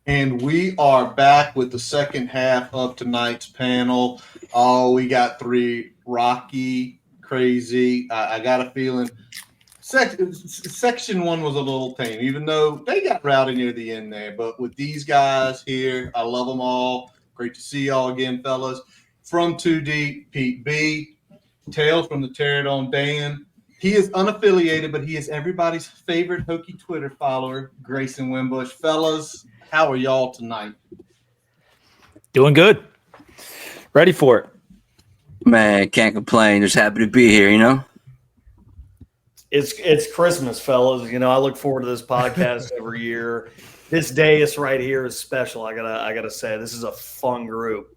And we are back with the second half of tonight's panel. Oh, we got three rocky, crazy. I got a feeling section one was a little tame, even though they got rowdy near the end there. But with these guys here, I love them all. Great to see y'all again, fellas. From 2 Deep, Pete B. Tales from the Pterodon, Dan. He is unaffiliated, but he is everybody's favorite Hokie Twitter follower, Grayson Wimbish. Fellas, how are y'all tonight? Doing good. Ready for it. Man, can't complain. Just happy to be here, you know? It's Christmas, fellas. You know, I look forward to this podcast every year. This dais right here is special. I gotta say, this is a fun group.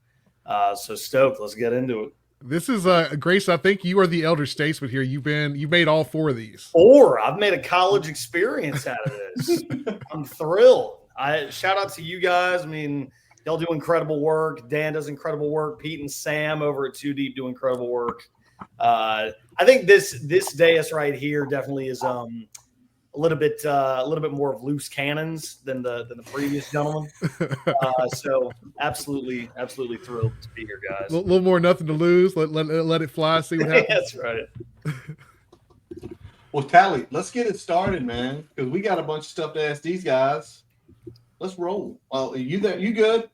So stoked. Let's get into it. This is Grace. I think you are the elder statesman here. You've made all 4 of these. I've made a college experience out of this. I'm thrilled. Shout out to you guys. I mean, y'all do incredible work. Dan does incredible work. Pete and Sam over at 2 Deep do incredible work. I think this dais right here definitely is a little bit more of loose cannons than the previous gentleman. So absolutely thrilled to be here, guys. A little more nothing to lose. Let it fly. See what happens. That's right. Well, Tally, let's get it started, man, because we got a bunch of stuff to ask these guys. Let's roll. Well, you there? You good?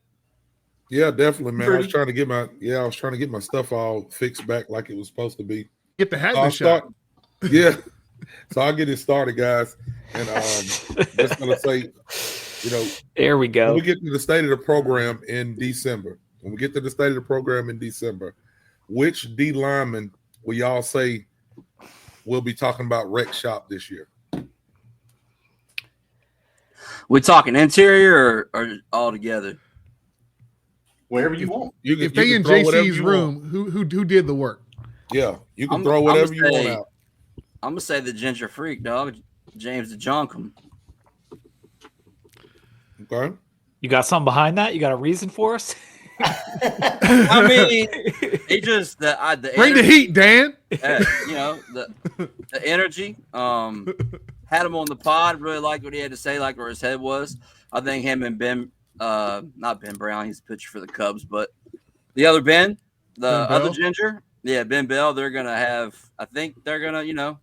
Yeah, definitely, man. I was trying to get my stuff all fixed back like it was supposed to be. Get the hat shot. Yeah. So I'll get it started, guys. And just gonna say, you know, there we go. When we get to the state of the program in December, which D lineman will y'all say we'll be talking about Rec Shop this year? We talking interior or all together? Wherever you want. If they in JC's room, who did the work? Yeah, you can throw whatever you want out. I'm gonna say the Ginger Freak, dog, James DeJoncum. Okay. You got something behind that? You got a reason for us? I mean, it just the bring energy, the heat, Dan. You know the energy. Had him on the pod. Really liked what he had to say. Like where his head was. I think him and Ben, not Ben Brown. He's a pitcher for the Cubs, but the other Ben, other Ginger. Yeah, Ben Bell. They're gonna have. I think they're gonna. You know,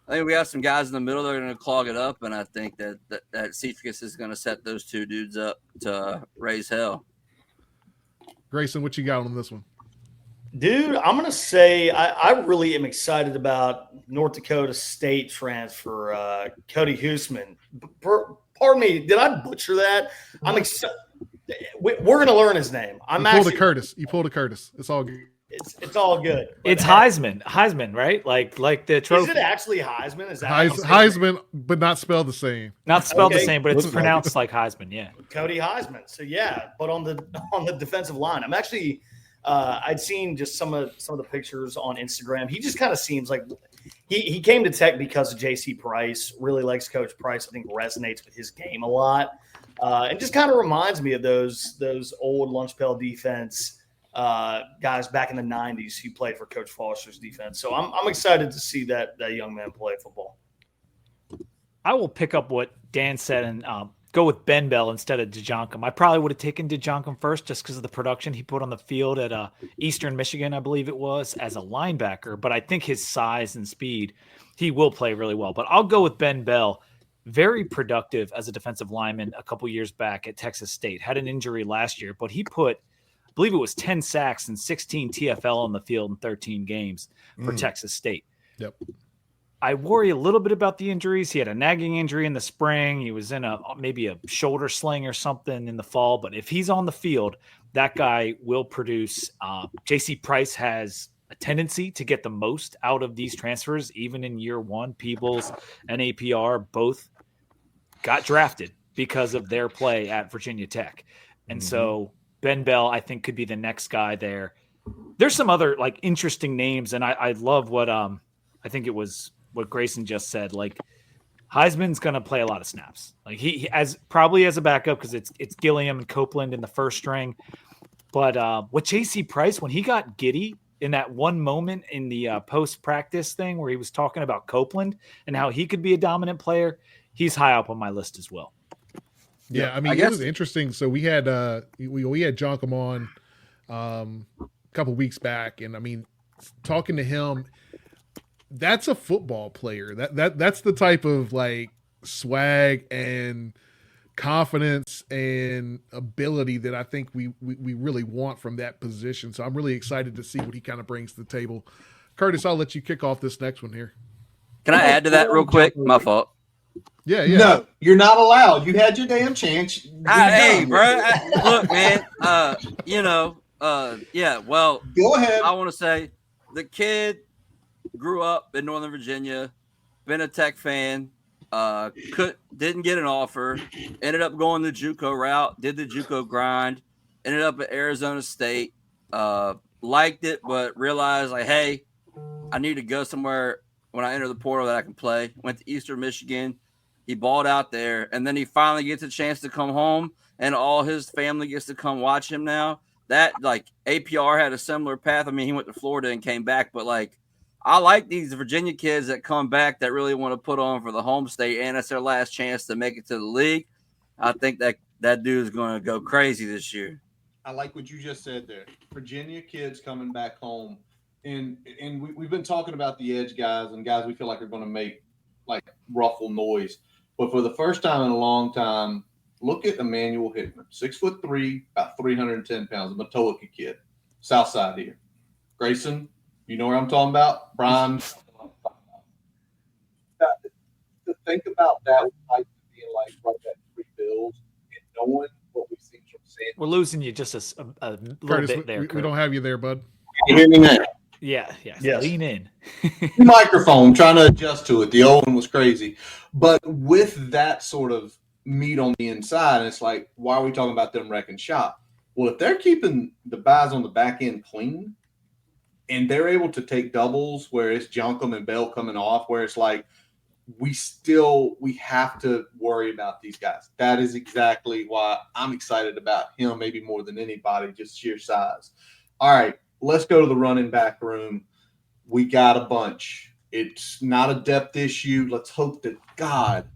I think we have some guys in the middle. They're gonna clog it up, and I think that Cephas is gonna set those 2 dudes up to raise hell. Grayson, what you got on this one? Dude, I'm going to say I really am excited about North Dakota State transfer, Cody Huseman. Pardon me, did I butcher that? I'm excited. We're going to learn his name. You pulled a Curtis. It's all good. It's all good. It's Heisman, right? Like the trophy. Is it actually Heisman? Is that Heisman, but not spelled the same. Not spelled the same, but it's pronounced like Heisman. Yeah, Cody Heisman. So yeah, but on the defensive line, I'm actually. I'd seen just some of the pictures on Instagram. He just kind of seems like he came to Tech because of J.C. Price. Really likes Coach Price. I think resonates with his game a lot, and just kind of reminds me of those old lunch pail defense guys back in the '90s who played for Coach Foster's defense. So I'm excited to see that young man play football. I will pick up what Dan said and go with Ben Bell instead of DeJoncum. I probably would have taken DeJoncum first just because of the production he put on the field at Eastern Michigan, I believe it was, as a linebacker. But I think his size and speed, he will play really well. But I'll go with Ben Bell. Very productive as a defensive lineman a couple years back at Texas State. Had an injury last year, but he put, I believe it was 10 sacks and 16 TFL on the field in 13 games for Texas State. Yep. I worry a little bit about the injuries. He had a nagging injury in the spring. He was in maybe a shoulder sling or something in the fall. But if he's on the field, that guy will produce. J.C. Price has a tendency to get the most out of these transfers, even in year one. Peebles and APR both got drafted because of their play at Virginia Tech. And so Ben Bell, I think, could be the next guy there. There's some other interesting names, and I love what I think it was what Grayson just said. Like Heisman's going to play a lot of snaps. Like he as probably as a backup because it's Gilliam and Copeland in the first string. But with J.C. Price, when he got giddy in that one moment in the post-practice thing where he was talking about Copeland and how he could be a dominant player, he's high up on my list as well. Yeah, I mean, it was interesting. So we had we had Jonkum on a couple weeks back, and I mean, talking to him, that's a football player. That's the type of like swag and confidence and ability that I think we really want from that position. So I'm really excited to see what he kind of brings to the table. Curtis, I'll let you kick off this next one here. Can I add to that real quick? My fault. Yeah. No, you're not allowed. You had your damn chance. Hey, bro. Look, man. Yeah. Well, go ahead. I want to say the kid grew up in Northern Virginia, been a Tech fan. Didn't get an offer. Ended up going the JUCO route. Did the JUCO grind. Ended up at Arizona State. Liked it, but realized like, hey, I need to go somewhere when I enter the portal that I can play. Went to Eastern Michigan. He balled out there, and then he finally gets a chance to come home, and all his family gets to come watch him now. That, like, APR had a similar path. I mean, he went to Florida and came back, but, like, I like these Virginia kids that come back that really want to put on for the home state, and it's their last chance to make it to the league. I think that dude is going to go crazy this year. I like what you just said there. Virginia kids coming back home. And we've been talking about the edge guys and guys we feel like are going to make, like, ruffle noise. But for the first time in a long time, look at Emmanuel Hickman, 6'3", about 310 pounds, a Matoaka kid, South Side here. Grayson, you know where I'm talking about? Brian. To think about that would like being like right at 3 Bills and knowing what we've seen from San. We're losing you just a little Curtis, bit there. We don't have you there, bud. Can you hear me now? Yeah. Yes. Lean in. Microphone, trying to adjust to it. The old one was crazy. But with that sort of meat on the inside, it's like, why are we talking about them wrecking shop? Well, if they're keeping the buys on the back end clean and they're able to take doubles where it's Jonkum and Bell coming off, where it's like, we have to worry about these guys. That is exactly why I'm excited about him, maybe more than anybody, just sheer size. All right, let's go to the running back room. We got a bunch. It's not a depth issue. Let's hope to God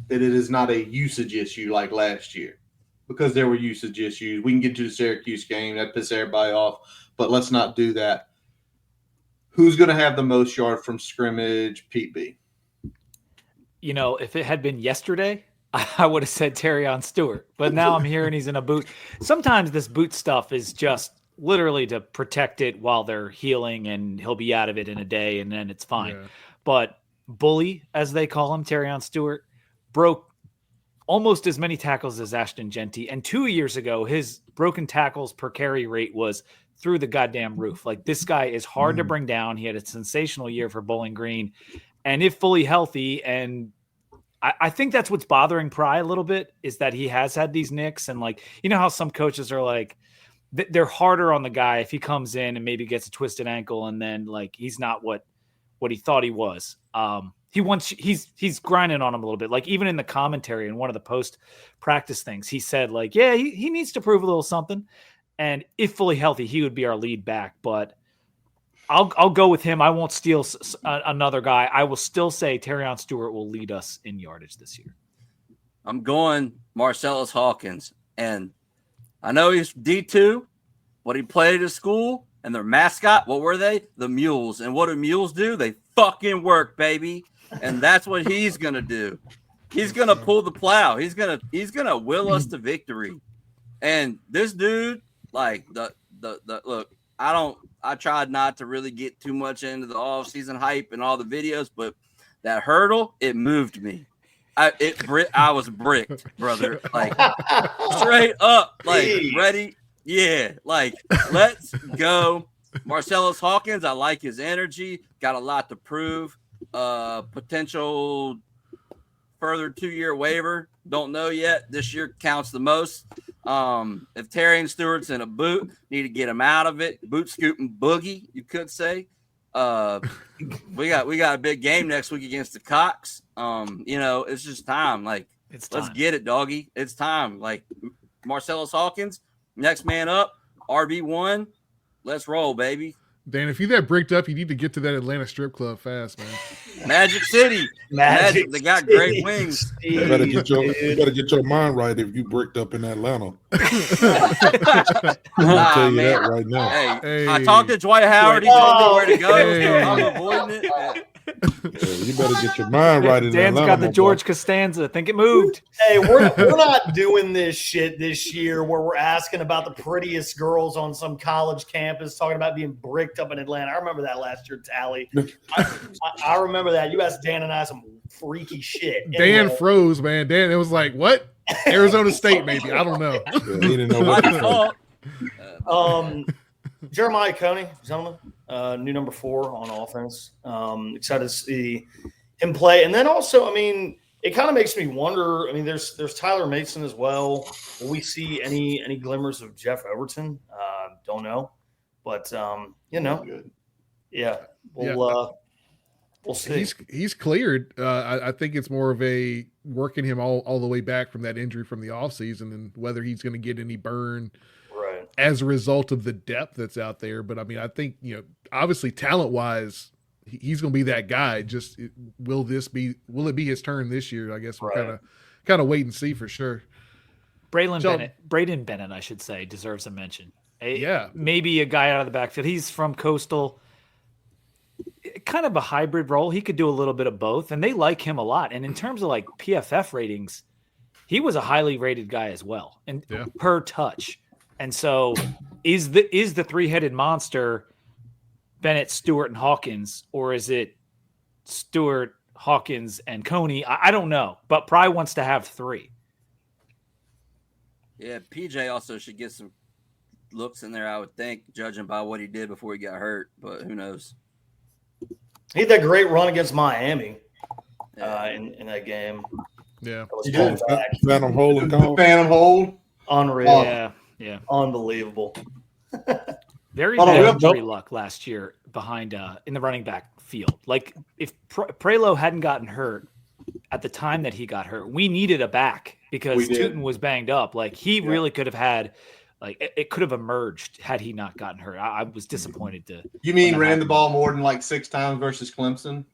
that it is not a usage issue like last year, because there were usage issues. We can get to the Syracuse game. That pissed everybody off, but let's not do that. Who's going to have the most yard from scrimmage? Pete B. You know, if it had been yesterday, I would have said Terrion Stewart. But now I'm hearing he's in a boot. Sometimes this boot stuff is just literally to protect it while they're healing, and he'll be out of it in a day, and then it's fine. Yeah. But Bully, as they call him, Terrion Stewart, broke almost as many tackles as Ashton Genty. And 2 years ago, his broken tackles per carry rate was through the goddamn roof. Like, this guy is hard to bring down. He had a sensational year for Bowling Green. And if fully healthy, and I think that's what's bothering Pry a little bit, is that he has had these nicks. And, like, you know how some coaches are like, they're harder on the guy if he comes in and maybe gets a twisted ankle and then, like, he's not what he thought he was. He's grinding on him a little bit. Like, even in the commentary in one of the post-practice things, he said, like, yeah, he needs to prove a little something. And if fully healthy, he would be our lead back. But I'll go with him. I won't steal another guy. I will still say Terrion Stewart will lead us in yardage this year. I'm going Marcellus Hawkins. And I know he's D2, but he played at school, and their mascot, what were they? The Mules. And what do Mules do? They fucking work, baby. And that's what he's going to do. He's going to pull the plow. He's going to will us to victory. And this dude, like, the look, I tried not to really get too much into the offseason hype and all the videos, but that hurdle, it moved me. I was bricked, brother. Like, straight up, like, ready. Yeah, like, let's go. Marcellus Hawkins, I like his energy. Got a lot to prove. Potential further 2-year waiver. Don't know yet. This year counts the most. If Terrion Stewart's in a boot, need to get him out of it. Boot scooting boogie, you could say. We got a big game next week against the Cox. It's just time. Like, let's get it, doggy. It's time. Like, Marcellus Hawkins, next man up, RB1. Let's roll, baby. Dan, if you that bricked up, you need to get to that Atlanta strip club fast, man. Magic City. Magic. They got great wings. You better get your mind right if you bricked up in Atlanta. I'll tell you that right now. Hey, I talked to Dwight Howard. He told me where to go. Hey. I'm avoiding it. Yeah, you better get your mind right in Dan's Atlanta. got the George Costanza. I think it moved. Hey, we're not doing this shit this year where we're asking about the prettiest girls on some college campus talking about being bricked up in Atlanta. I remember that last year, Tally. I remember that. You asked Dan and I some freaky shit. Dan froze, man. Dan, it was like, what? Arizona State, maybe. I don't know. Yeah, he didn't know what to say. Jeremiah Coney, gentlemen, new number 4 on offense. Excited to see him play. And then also, I mean, it kind of makes me wonder. I mean, there's Tyler Mason as well. Will we see any glimmers of Jeff Overton? Don't know. But yeah, we'll see. He's cleared. I think it's more of a working him all the way back from that injury from the offseason and whether he's going to get any burn as a result of the depth that's out there. But I mean, I think, obviously talent wise, he's going to be that guy. Just will it be his turn this year? I guess we'll kind of wait and see for sure. Braden Bennett, I should say, deserves a mention. Yeah. Maybe a guy out of the backfield. He's from Coastal, kind of a hybrid role. He could do a little bit of both, and they like him a lot. And in terms of like PFF ratings, he was a highly rated guy as well, and per touch. And so is the three-headed monster Bennett, Stewart, and Hawkins, or is it Stewart, Hawkins, and Coney? I don't know, but Pry wants to have 3. Yeah, PJ also should get some looks in there, I would think, judging by what he did before he got hurt, but who knows? He had that great run against Miami in that game. Yeah. Phantom hold and call. Phantom hold. Unreal. Yeah. Unbelievable. Very bad injury luck last year behind in the running back field. Like if Prelo hadn't gotten hurt at the time that he got hurt, we needed a back because Tootin was banged up. Like he really could have had, like it could have emerged had he not gotten hurt. I was disappointed to. You mean ran the ball more than like 6 times versus Clemson?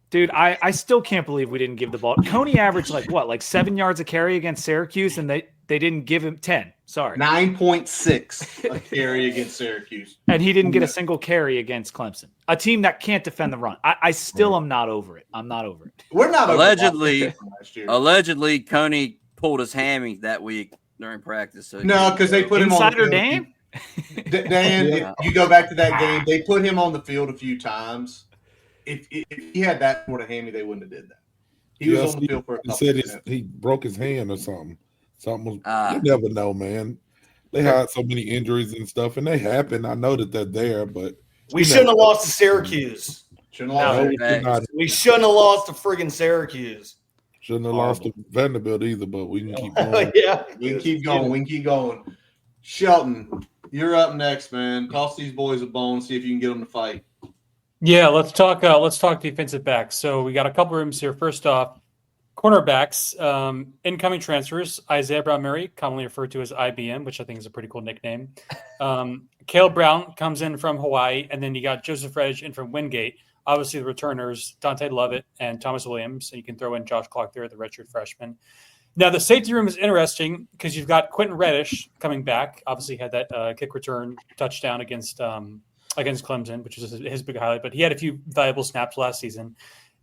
Dude, I still can't believe we didn't give the ball. Coney averaged like 7 yards a carry against Syracuse, and they didn't give him 10. Sorry, 9.6 a carry against Syracuse, and he didn't get a single carry against Clemson, a team that can't defend the run. I still am not over it. I'm not over it. We're not allegedly Coney pulled his hammy that week during practice. So no, because they put him on the field. Dan. If you go back to that game, they put him on the field a few times. If he had that sort of hammy, they wouldn't have did that. He was on the field for a couple minutes. He broke his hand or something. Something was, you never know, man. They had so many injuries and stuff, and they happen. I know that they're there, but we shouldn't have lost to Syracuse. We shouldn't have lost to friggin' Syracuse. Shouldn't have lost to Vanderbilt either, but we can keep going. We can keep going. Shelton, you're up next, man. Toss these boys a bone, see if you can get them to fight. Yeah, let's talk defensive backs. So we got a couple rooms here. First off, cornerbacks, incoming transfers, Isaiah Brown-Murray, commonly referred to as IBM, which I think is a pretty cool nickname. Caleb Brown comes in from Hawaii, and then you got Joseph Reg in from Wingate. Obviously, the returners, Dante Lovett and Thomas Williams. And you can throw in Josh Clark there, the redshirt freshman. Now, the safety room is interesting because you've got Quentin Reddish coming back. Obviously, had that kick return touchdown against Clemson, which was his big highlight. But he had a few valuable snaps last season.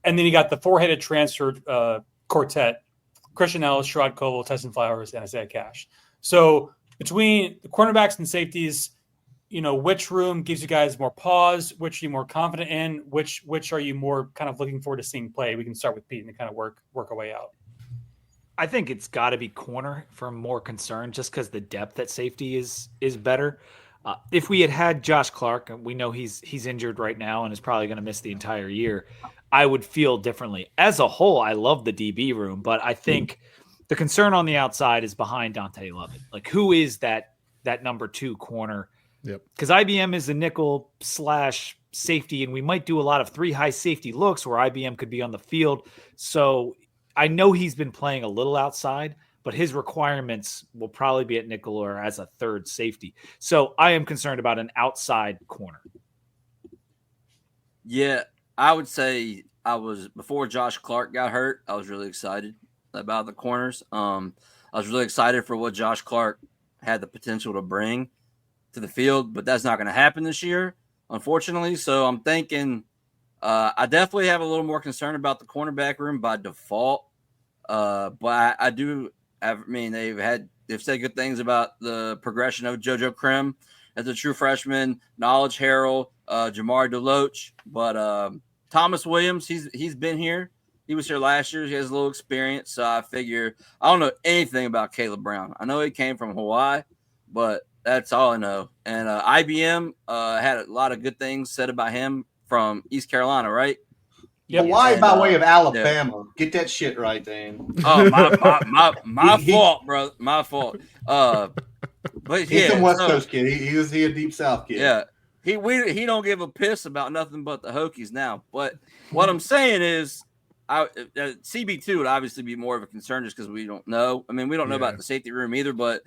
And then you got the 4-headed transfer quartet, Christian Ellis, Sherrod Coble, Tyson Flowers, and Isaiah Cash. So between the cornerbacks and safeties, which room gives you guys more pause? Which are you more confident in? Which are you more kind of looking forward to seeing play? We can start with Pete and kind of work our way out. I think it's got to be corner for more concern, just because the depth at safety is better. If we had Josh Clark, we know he's injured right now and is probably going to miss the entire year, I would feel differently. As a whole, I love the DB room, but I think the concern on the outside is behind Dante Lovett. Like, who is that number 2 corner? Yep. Because IBM is a nickel / safety, and we might do a lot of 3 high safety looks where IBM could be on the field. So I know he's been playing a little outside, but his requirements will probably be at nickel or as a third safety. So I am concerned about an outside corner. Yeah, I would say before Josh Clark got hurt, I was really excited about the corners. I was really excited for what Josh Clark had the potential to bring to the field, but that's not going to happen this year, unfortunately. So I'm thinking I definitely have a little more concern about the cornerback room by default. But I do. I mean, they've said good things about the progression of JoJo Krim as a true freshman, Knowledge Harrell, Jamar Deloach, but Thomas Williams, he's been here. He was here last year. He has a little experience, so I figure I don't know anything about Caleb Brown. I know he came from Hawaii, but that's all I know. And IBM had a lot of good things said about him from East Carolina, right? Yep. Hawaii And, by way of Alabama. Yeah. Get that shit right, Dan. Oh, my fault, bro. My fault. But He's yeah, a West Coast kid. He a deep South kid. Yeah. He don't give a piss about nothing but the Hokies now. But what I'm saying is, CB2 would obviously be more of a concern just because we don't know. I mean, we don't know about the safety room either, but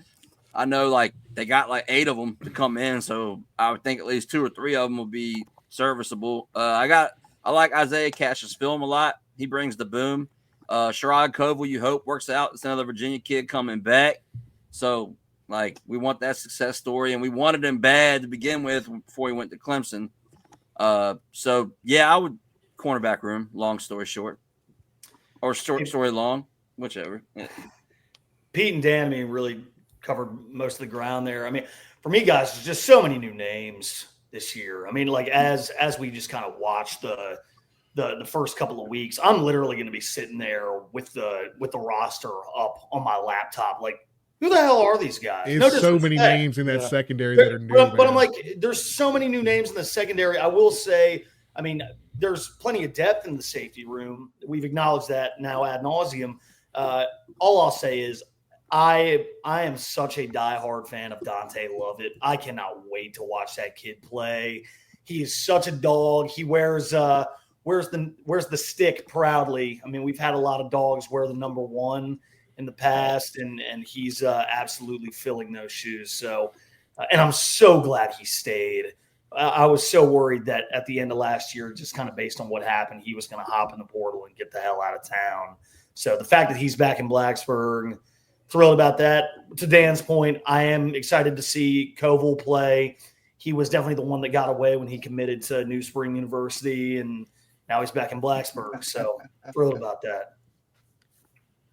I know like they got like 8 of them to come in, so I would think at least 2 or 3 of them will be serviceable. I like Isaiah Cash's film a lot. He brings the boom. Sherrod Koval, you hope works out. It's another Virginia kid coming back. So like we want that success story, and we wanted him bad to begin with before he went to Clemson. So yeah, I would cornerback room. Long story short, or short story long, whichever. Yeah. Pete and Dan, I mean, really covered most of the ground there. I mean, for me, guys, there's just so many new names this year. I mean, like as we just kind of watch the first couple of weeks, I'm literally going to be sitting there with the roster up on my laptop, like, who the hell are these guys? It's so many names in that secondary that are new. But I'm like, there's so many new names in the secondary. I will say, I mean, there's plenty of depth in the safety room. We've acknowledged that now ad nauseum. All I'll say is I am such a diehard fan of Dante Lovett. I cannot wait to watch that kid play. He is such a dog. He wears the stick proudly. I mean, we've had a lot of dogs wear the number 1 in the past, and he's absolutely filling those shoes. So, and I'm so glad he stayed. I was so worried that at the end of last year, just kind of based on what happened, he was going to hop in the portal and get the hell out of town. So the fact that he's back in Blacksburg, thrilled about that. To Dan's point, I am excited to see Koval play. He was definitely the one that got away when he committed to New Spring University, and now he's back in Blacksburg. So thrilled about that.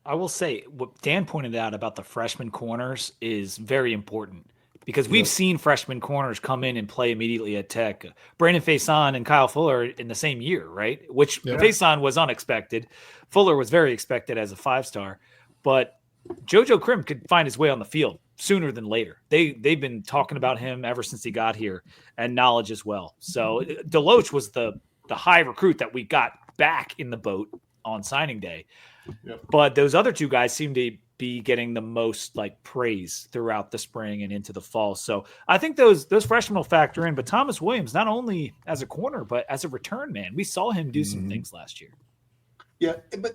I will say what Dan pointed out about the freshman corners is very important because we've seen freshman corners come in and play immediately at Tech. Brandon Faison and Kyle Fuller in the same year, right? Which Faison was unexpected. Fuller was very expected as a 5-star, but JoJo Krim could find his way on the field sooner than later. They've been talking about him ever since he got here, and Knowledge as well. So Deloach was the high recruit that we got back in the boat on signing day. Yep. But those other 2 guys seem to be getting the most like praise throughout the spring and into the fall. So I think those freshmen will factor in. But Thomas Williams, not only as a corner, but as a return man, we saw him do some things last year. Yeah, but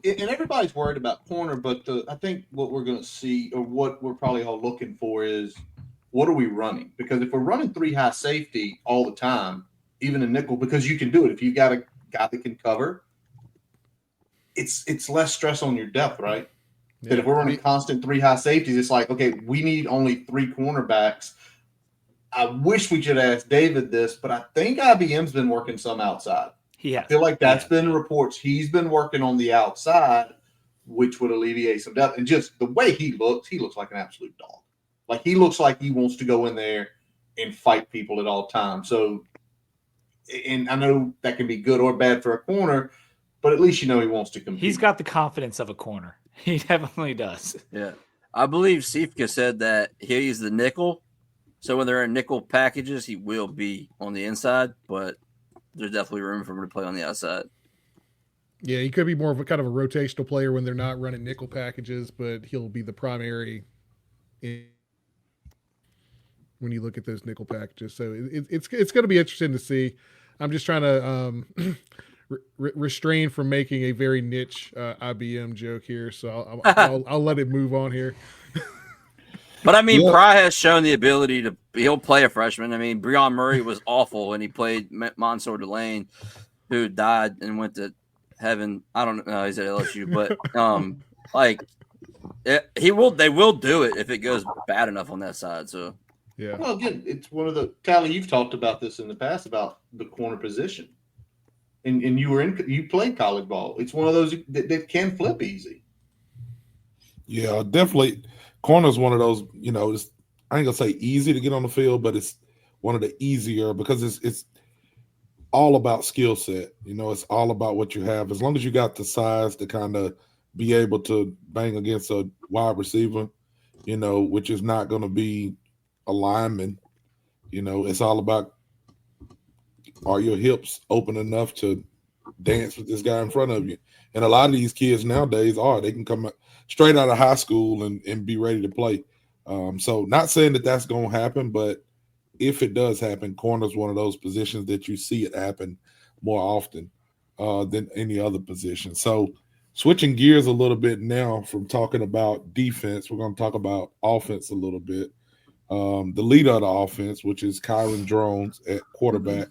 and everybody's worried about corner, but I think what we're going to see, or what we're probably all looking for, is what are we running? Because if we're running 3 high safety all the time, even a nickel, because you can do it. If you got a guy that can cover, it's less stress on your depth, right? Yeah. That if we're running constant 3 high safeties, it's like, okay, we need only 3 cornerbacks. I wish we could ask David this, but I think IBM's been working some outside. I feel like that's been reports. He's been working on the outside, which would alleviate some depth. And just the way he looks like an absolute dog. Like he looks like he wants to go in there and fight people at all times. So, and I know that can be good or bad for a corner, but at least you know he wants to compete. He's got the confidence of a corner. He definitely does. Yeah. I believe Sifka said that he's the nickel. So when they're in nickel packages, he will be on the inside, but there's definitely room for him to play on the outside. Yeah, he could be more of a kind of a rotational player when they're not running nickel packages, but he'll be the primary when you look at those nickel packages. So it's going to be interesting to see. I'm just trying to restrain from making a very niche IBM joke here, so I'll let it move on here. But I mean, Yeah. Pry has shown the ability to. He'll play a freshman. I mean, Breon Murray was awful when he played Mansour Delane, who died and went to heaven. I don't know. He's at LSU, but they will do it if it goes bad enough on that side. So Yeah. Well, again, it's one of the Callie. You've talked about this in the past about the corner position, and you played college ball. It's one of those that can flip easy. Yeah, definitely. Corner's one of those, it's, I ain't gonna say easy to get on the field, but it's one of the easier because it's all about skill set. It's all about what you have. As long as you got the size to kind of be able to bang against a wide receiver, which is not going to be a lineman. It's all about, are your hips open enough to dance with this guy in front of you? And a lot of these kids nowadays they can come straight out of high school and be ready to play. So not saying that that's going to happen, but if it does happen, corner's one of those positions that you see it happen more often than any other position. So switching gears a little bit now from talking about defense, we're going to talk about offense a little bit. The leader of the offense, which is Kyron Drones at quarterback.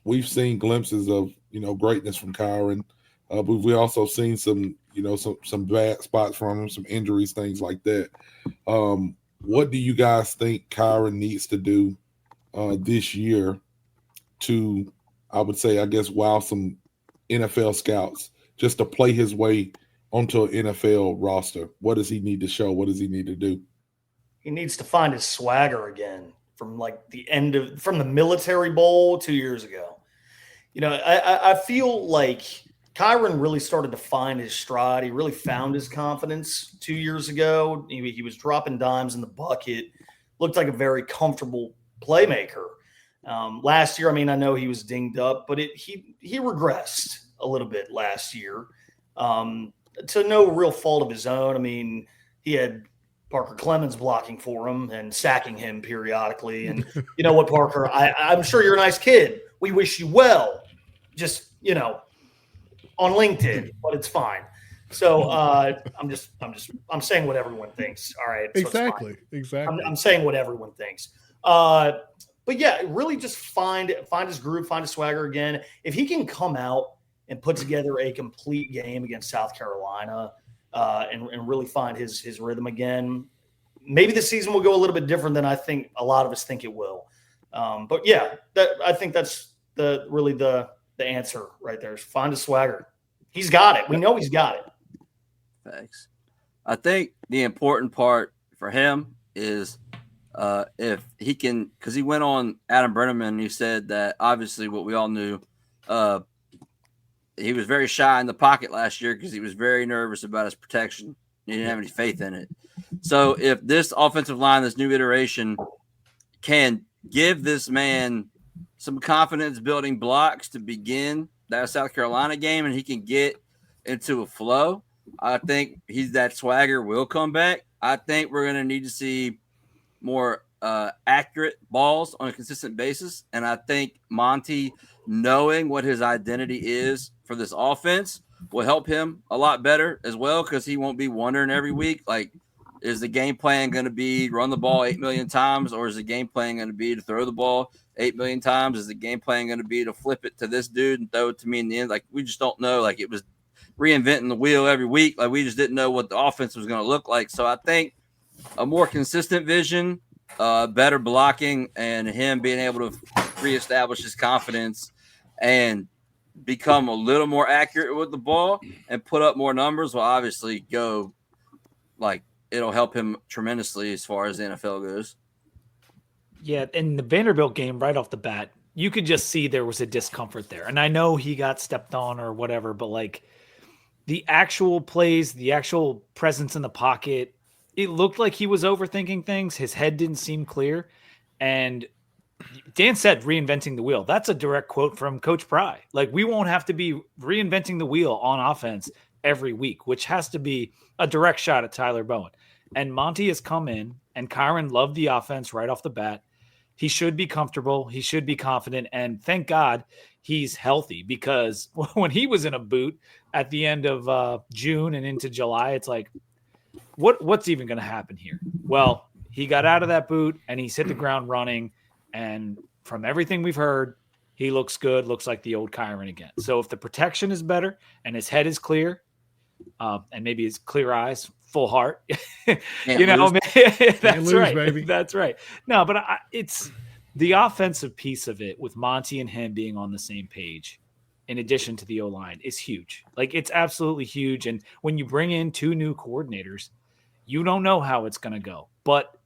We've seen glimpses of, greatness from Kyron. But we've also seen some bad spots from him, some injuries, things like that. What do you guys think Kyron needs to do this year to, I would say, I guess, wow some NFL scouts just to play his way onto an NFL roster? What does he need to show? What does he need to do? He needs to find his swagger again from from the Military Bowl 2 years ago. I feel like Kyron really started to find his stride. He really found his confidence 2 years ago. He was dropping dimes in the bucket, looked like a very comfortable playmaker. Last year, I know he was dinged up, but he regressed a little bit last year to no real fault of his own. He had Parker Clemens blocking for him and sacking him periodically. And you know what, Parker, I'm sure you're a nice kid. We wish you well. Just, on LinkedIn, but it's fine. So I'm saying what everyone thinks. All right. So Exactly. I'm saying what everyone thinks. But yeah, really just find his groove, find his swagger again. If he can come out and put together a complete game against South Carolina and really find his rhythm again, maybe the season will go a little bit different than I think a lot of us think it will. But yeah, I think that's the answer right there is find his swagger. He's got it. We know he's got it. Thanks. I think the important part for him is if he can, because he went on Adam Brenneman and he said that obviously what we all knew, he was very shy in the pocket last year because he was very nervous about his protection. He didn't have any faith in it. So if this offensive line, this new iteration, can give this man some confidence building blocks to begin that South Carolina game and he can get into a flow, I think that swagger will come back. I think we're going to need to see more accurate balls on a consistent basis. And I think Monty, knowing what his identity is for this offense, will help him a lot better as well, because he won't be wondering every week, like, is the game plan going to be run the ball 8 million times, or is the game plan going to be to throw the ball 8 million times? Is the game plan going to be to flip it to this dude and throw it to me in the end? Like, we just don't know. Like, it was reinventing the wheel every week. Like, we just didn't know what the offense was going to look like. So I think a more consistent vision, better blocking, and him being able to reestablish his confidence and become a little more accurate with the ball and put up more numbers will obviously go, like, it'll help him tremendously as far as the NFL goes. Yeah, in the Vanderbilt game right off the bat, you could just see there was a discomfort there. And I know he got stepped on or whatever, but like the actual plays, the actual presence in the pocket, it looked like he was overthinking things. His head didn't seem clear. And Dan said reinventing the wheel. That's a direct quote from Coach Pry. Like, we won't have to be reinventing the wheel on offense every week, which has to be a direct shot at Tyler Bowen. And Monty has come in, and Kyron loved the offense right off the bat. He should be comfortable. He should be confident. And thank God he's healthy, because when he was in a boot at the end of June and into July, it's like, what's even going to happen here? Well, he got out of that boot and he's hit the ground running. And from everything we've heard, he looks good, looks like the old Kyron again. So if the protection is better and his head is clear, and maybe his clear eyes, full heart, that's right, baby. That's right. No, but it's the offensive piece of it with Monty and him being on the same page, in addition to the O-line, is huge. Like, it's absolutely huge. And when you bring in 2 new coordinators, you don't know how it's going to go. But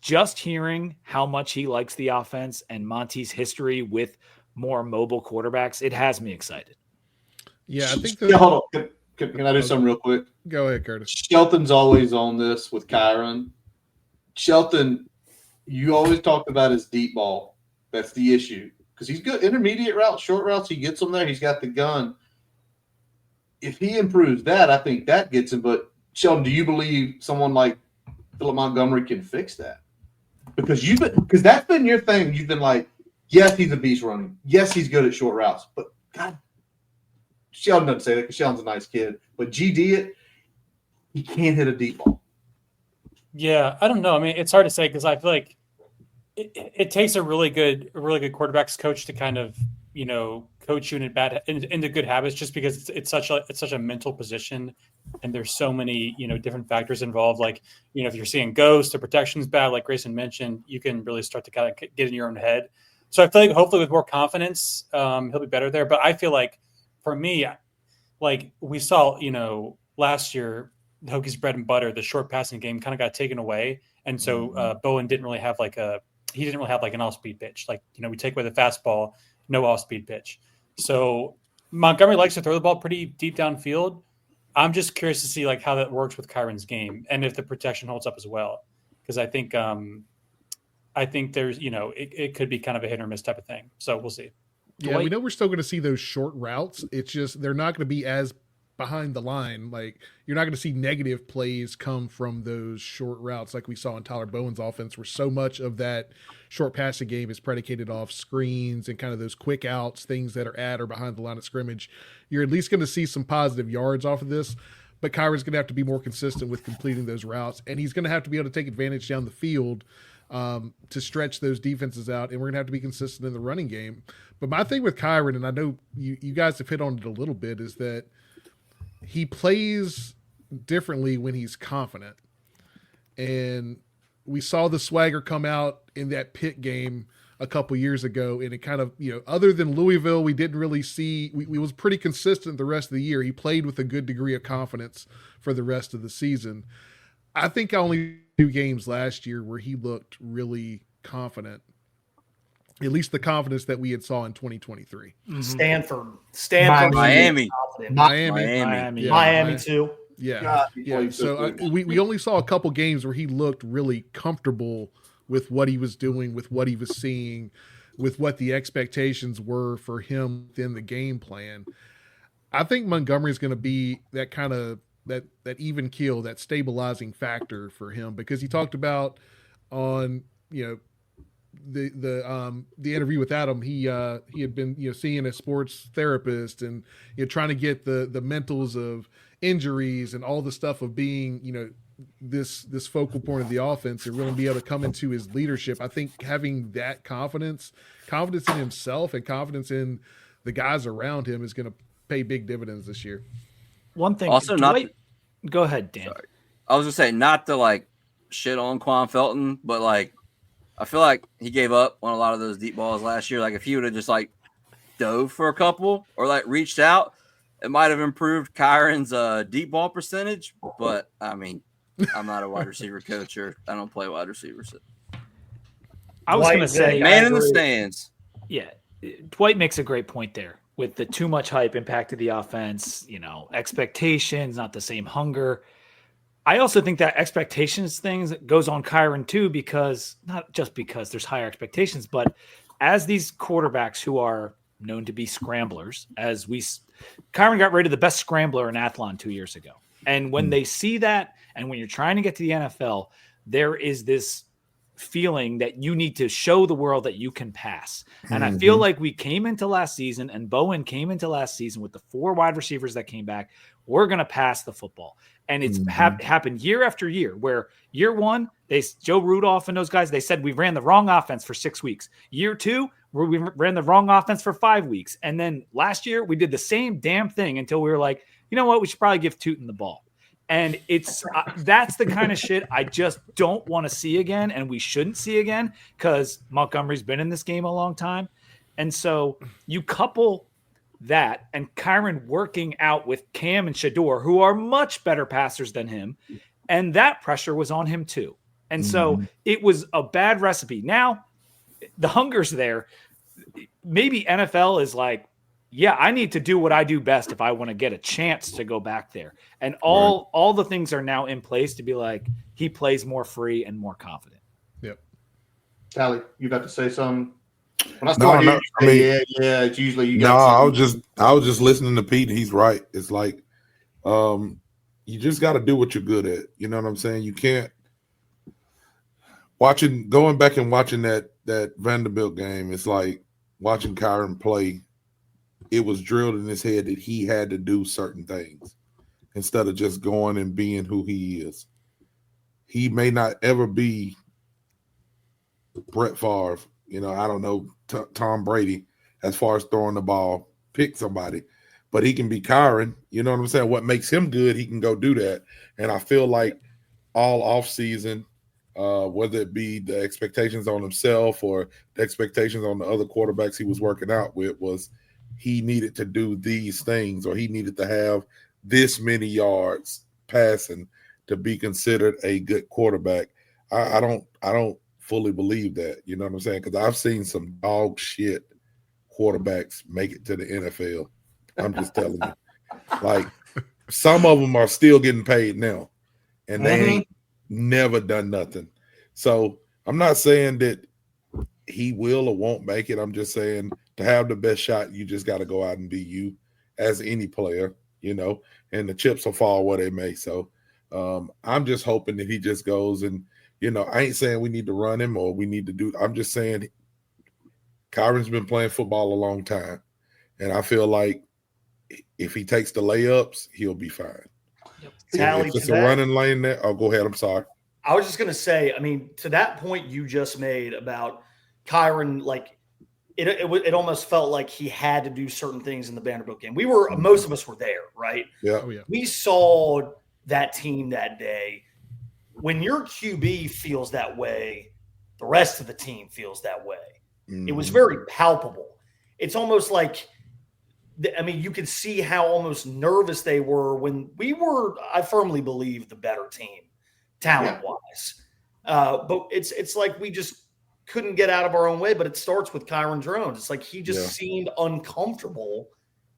just hearing how much he likes the offense and Monty's history with more mobile quarterbacks, it has me excited. Yeah, I think hold on. Can I do something real quick? Go ahead, Curtis. Shelton's always on this with Kyron. Shelton, you always talked about his deep ball. That's the issue. Because he's good. Intermediate routes, short routes, he gets them there. He's got the gun. If he improves that, I think that gets him. But, Sheldon, do you believe someone like Philip Montgomery can fix that? Because that's been your thing. You've been like, yes, he's a beast running. Yes, he's good at short routes. But, God, Sheldon doesn't say that because Sheldon's a nice kid. But GD he can't hit a deep ball. Yeah, I don't know. I mean, it's hard to say because I feel like it takes a really good quarterbacks coach to kind of, coach you into good habits, just because it's such a mental position, and there's so many, different factors involved. Like, if you're seeing ghosts, the protection's bad, like Grayson mentioned, you can really start to kind of get in your own head. So I feel like hopefully with more confidence, he'll be better there. But I feel like for me, like we saw, last year, the Hokies bread and butter, the short passing game kind of got taken away. And so Bowen didn't really have like an off-speed pitch. Like, we take away the fastball, no off-speed pitch. So Montgomery likes to throw the ball pretty deep downfield. I'm just curious to see like how that works with Kyron's game and if the protection holds up as well. Because I think there's, it could be kind of a hit or miss type of thing. So we'll see. Yeah, we know we're still going to see those short routes. It's just they're not going to be as behind the line. Like, you're not going to see negative plays come from those short routes like we saw in Tyler Bowen's offense, where so much of that short passing game is predicated off screens and kind of those quick outs, things that are at or behind the line of scrimmage. You're at least going to see some positive yards off of this, but Kyron's going to have to be more consistent with completing those routes, and he's going to have to be able to take advantage down the field to stretch those defenses out, and we're going to have to be consistent in the running game. But my thing with Kyron, and I know you guys have hit on it a little bit, is that he plays differently when he's confident. And we saw the swagger come out in that Pitt game a couple years ago, and it kind of, other than Louisville, we didn't really see, we was pretty consistent the rest of the year. He played with a good degree of confidence for the rest of the season. I think only 2 games last year where he looked really confident, at least the confidence that we had saw in 2023. Mm-hmm. Stanford, Miami too. Yeah. So we only saw a couple games where he looked really comfortable with what he was doing, with what he was seeing, with what the expectations were for him within the game plan. I think Montgomery is going to be that kind of that even keel, that stabilizing factor for him, because he talked about on the interview with Adam, he had been seeing a sports therapist and trying to get the mentals of injuries and all the stuff of being this focal point of the offense and really be able to come into his leadership. I think having that confidence in himself and confidence in the guys around him is going to pay big dividends this year. One thing also go ahead, Dan. Sorry. I was gonna say, not to like shit on Quan Felton, but like I feel like he gave up on a lot of those deep balls last year. Like if he would have just like dove for a couple or like reached out, it might have improved Kyron's deep ball percentage. But I mean, I'm not a wide receiver coach, or I don't play wide receivers. I was gonna say, man in the stands. Yeah, Dwight makes a great point there with the too much hype impacted the offense. Expectations, not the same hunger. I also think that expectations things goes on Kyron too, because not just because there's higher expectations, but as these quarterbacks who are known to be scramblers, Kyron got rid of the best scrambler in Athlon 2 years ago. And when they see that, and when you're trying to get to the NFL, there is this feeling that you need to show the world that you can pass. And I feel like we came into last season, and Bowen came into last season with the 4 wide receivers that came back. We're going to pass the football. And it's happened year after year, where year one, Joe Rudolph and those guys, they said we ran the wrong offense for 6 weeks. Year two, we ran the wrong offense for 5 weeks. And then last year, we did the same damn thing until we were like, you know what, we should probably give Tootin the ball. And it's that's the kind of shit I just don't want to see again, and we shouldn't see again, because Montgomery's been in this game a long time. And so you couple that and Kyron working out with Cam and Shador, who are much better passers than him, and that pressure was on him too. And so it was a bad recipe. Now the hunger's there. Maybe NFL is like, yeah, I need to do what I do best if I want to get a chance to go back there. And all the things are now in place to be like, he plays more free and more confident. Yep. Tally, you got to say something? When I start it's usually you got I was just listening to Pete. He's right. It's like you just got to do what you're good at. You know what I'm saying? You can't going back and watching that Vanderbilt game. It's like watching Kyron play. It was drilled in his head that he had to do certain things instead of just going and being who he is. He may not ever be Brett Favre. You know, I don't know, Tom Brady, as far as throwing the ball, pick somebody. But he can be Kyron. You know what I'm saying? What makes him good, he can go do that. And I feel like all offseason, whether it be the expectations on himself or the expectations on the other quarterbacks he was working out with, was he needed to do these things, or he needed to have this many yards passing to be considered a good quarterback. I don't fully believe that, you know what I'm saying? Because I've seen some dog shit quarterbacks make it to the NFL. I'm just telling you. Like, some of them are still getting paid now, and they ain't never done nothing. So I'm not saying that he will or won't make it. I'm just saying, to have the best shot, you just got to go out and be you as any player, you know, and the chips will fall where they may. So I'm just hoping that he just goes and, you know, I ain't saying we need to run him or we need to do – I'm just saying Kyron's been playing football a long time, and I feel like if he takes the layups, he'll be fine. Tally, if it's a running lane there – oh, go ahead. I'm sorry. I was just going to say, I mean, to that point you just made about Kyron, like it almost felt like he had to do certain things in the Vanderbilt game. Most of us were there, right? Yeah. Oh, yeah. We saw that team that day. When your QB feels that way, the rest of the team feels that way. It was very palpable. It's almost like, I mean, you could see how almost nervous they were when we were, I firmly believe, the better team, talent-wise. But it's like we just couldn't get out of our own way, but it starts with Kyron Drones. It's like he just seemed uncomfortable.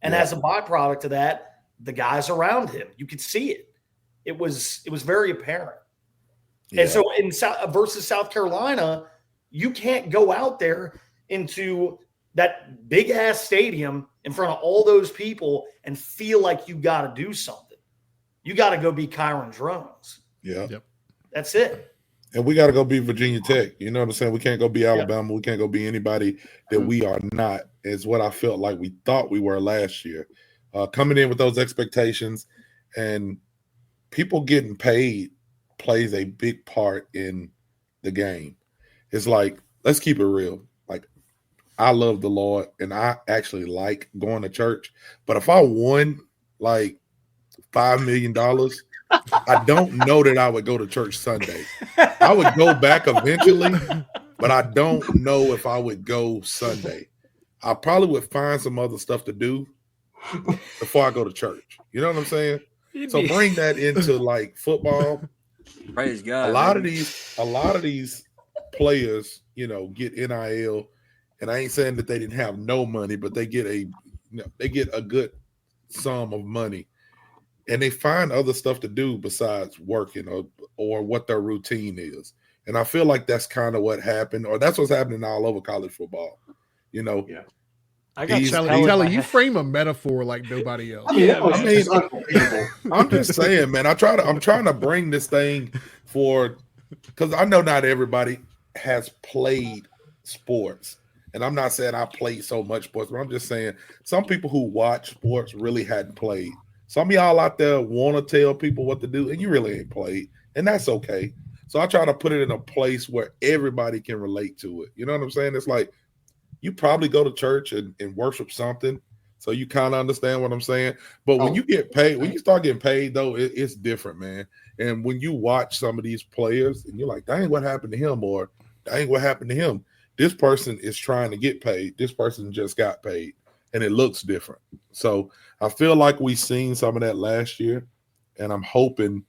And as a byproduct of that, the guys around him, you could see it. It was very apparent. Yeah. And so versus South Carolina, you can't go out there into that big ass stadium in front of all those people and feel like you got to do something. You got to go be Kyron Drones. Yeah. Yep. That's it. And we got to go be Virginia Tech. You know what I'm saying? We can't go be Alabama. We can't go be anybody that we are not, is what I felt like we thought we were last year. Coming in with those expectations, and people getting paid plays a big part in the game. It's like, let's keep it real. Like, I love the Lord, and I actually like going to church. But if I won like $5 million, I don't know that I would go to church Sunday. I would go back eventually, but I don't know if I would go Sunday. I probably would find some other stuff to do before I go to church. You know what I'm saying? So bring that into like football. Praise God. A lot of these players, you know, get NIL, and I ain't saying that they didn't have no money, but they get a good sum of money, and they find other stuff to do besides working or what their routine is. And I feel like that's kind of what happened, or that's what's happening all over college football. You know, I got Telly, you frame a metaphor like nobody else. I'm just saying, man. I'm trying to bring this thing because I know not everybody has played sports, and I'm not saying I played so much sports, but I'm just saying some people who watch sports really hadn't played. Some of y'all out there want to tell people what to do, and you really ain't played, and that's okay. So I try to put it in a place where everybody can relate to it. You know what I'm saying? It's like you probably go to church and worship something, so you kind of understand what I'm saying. But when you get paid, when you start getting paid, though, it's different, man. And when you watch some of these players, and you're like, dang, what happened to him? Or dang, what happened to him? This person is trying to get paid. This person just got paid, and it looks different. So I feel like we've seen some of that last year, and I'm hoping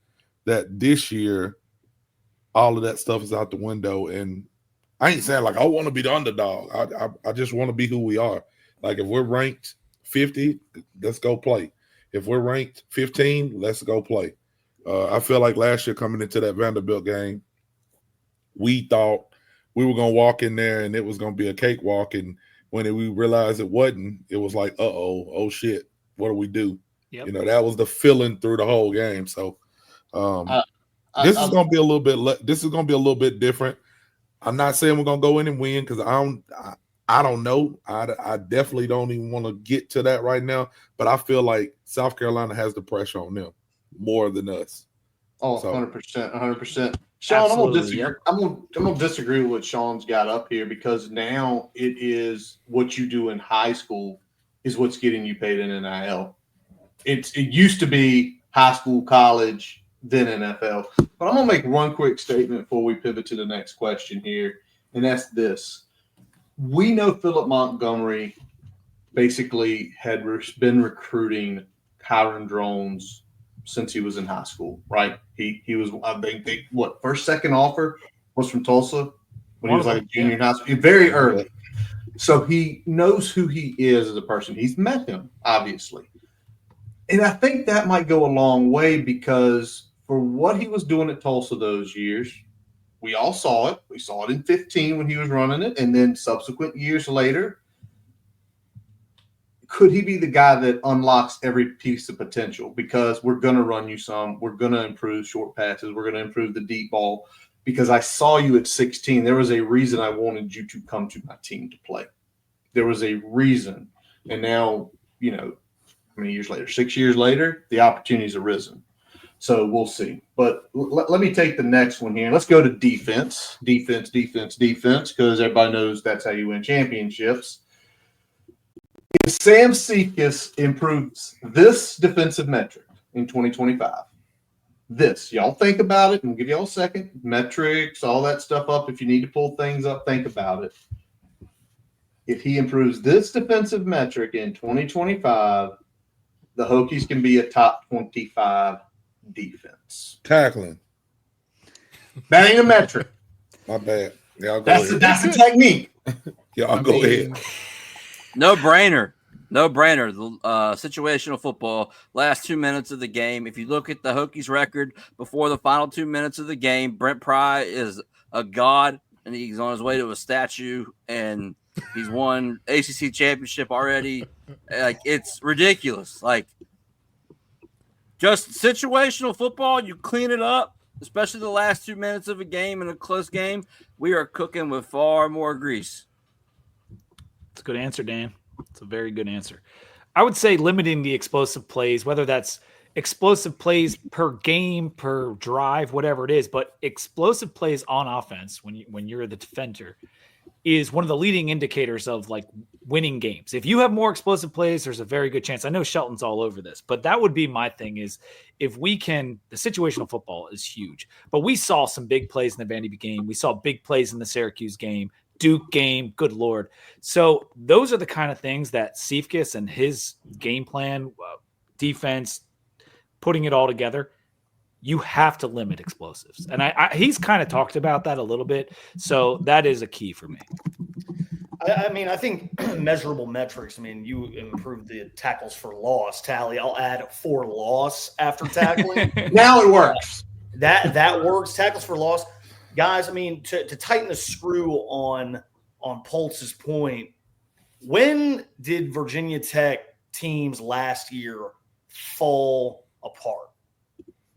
that this year all of that stuff is out the window. And I ain't saying like I want to be the underdog. I just want to be who we are. Like if we're ranked 50, let's go play. If we're ranked 15, let's go play. I feel like last year coming into that Vanderbilt game, we thought we were going to walk in there and it was going to be a cakewalk. And when we realized it wasn't, it was like, oh shit, what do we do? Yep. You know, that was the feeling through the whole game. So this is going to be a little bit. This is going to be a little bit different. I'm not saying we're going to go in and win because I don't know. I definitely don't even want to get to that right now. But I feel like South Carolina has the pressure on them more than us. Oh, 100%, 100%. Sean, absolutely. I'm gonna disagree with what Sean's got up here because now it is what you do in high school is what's getting you paid in NIL. It used to be high school, college, then NFL. But I'm gonna make one quick statement before we pivot to the next question here, and that's this: we know Philip Montgomery basically had been recruiting Kyron Drones since he was in high school, right? He was, I think, first, second offer was from Tulsa when he was like a junior in high school, very early. So he knows who he is as a person. He's met him, obviously. And I think that might go a long way because for what he was doing at Tulsa those years, we all saw it. We saw it in 15 when he was running it. And then subsequent years later, could he be the guy that unlocks every piece of potential? Because we're going to run you some. We're going to improve short passes. We're going to improve the deep ball. Because I saw you at 16. There was a reason I wanted you to come to my team to play. There was a reason. And now, you know, how many years later? 6 years later, the opportunity's arisen. So we'll see. But let me take the next one here. Let's go to defense. Defense, because everybody knows that's how you win championships. If Sam Seekis improves this defensive metric in 2025, y'all think about it and give y'all a second. Metrics, all that stuff up. If you need to pull things up, think about it. If he improves this defensive metric in 2025, the Hokies can be a top 25 defense. Tackling. That ain't a metric. My bad. Y'all go ahead. That's a technique. Y'all go ahead. No brainer. Situational football, last 2 minutes of the game. If you look at the Hokies record before the final 2 minutes of the game, Brent Pry is a god, and he's on his way to a statue, and he's won ACC championship already. Like, it's ridiculous. Like, just situational football, you clean it up, especially the last 2 minutes of a game in a close game. We are cooking with far more grease. It's a good answer, Dan. It's a very good answer. I would say limiting the explosive plays, whether that's explosive plays per game, per drive, whatever it is, but explosive plays on offense when you're the defender is one of the leading indicators of like winning games. If you have more explosive plays, there's a very good chance. I know Shelton's all over this, but that would be my thing is if we can, the situational football is huge, but we saw some big plays in the Vandy game. We saw big plays in the Syracuse game. Duke game, good Lord. So those are the kind of things that Seifkis and his game plan, defense, putting it all together, you have to limit explosives. And he's kind of talked about that a little bit. So that is a key for me. I mean, I think measurable metrics. I mean, you improved the tackles for loss tally. I'll add 4 loss after tackling. Now it works. That works. Tackles for loss. Guys, I mean, to tighten the screw on Pultz's point, when did Virginia Tech teams last year fall apart?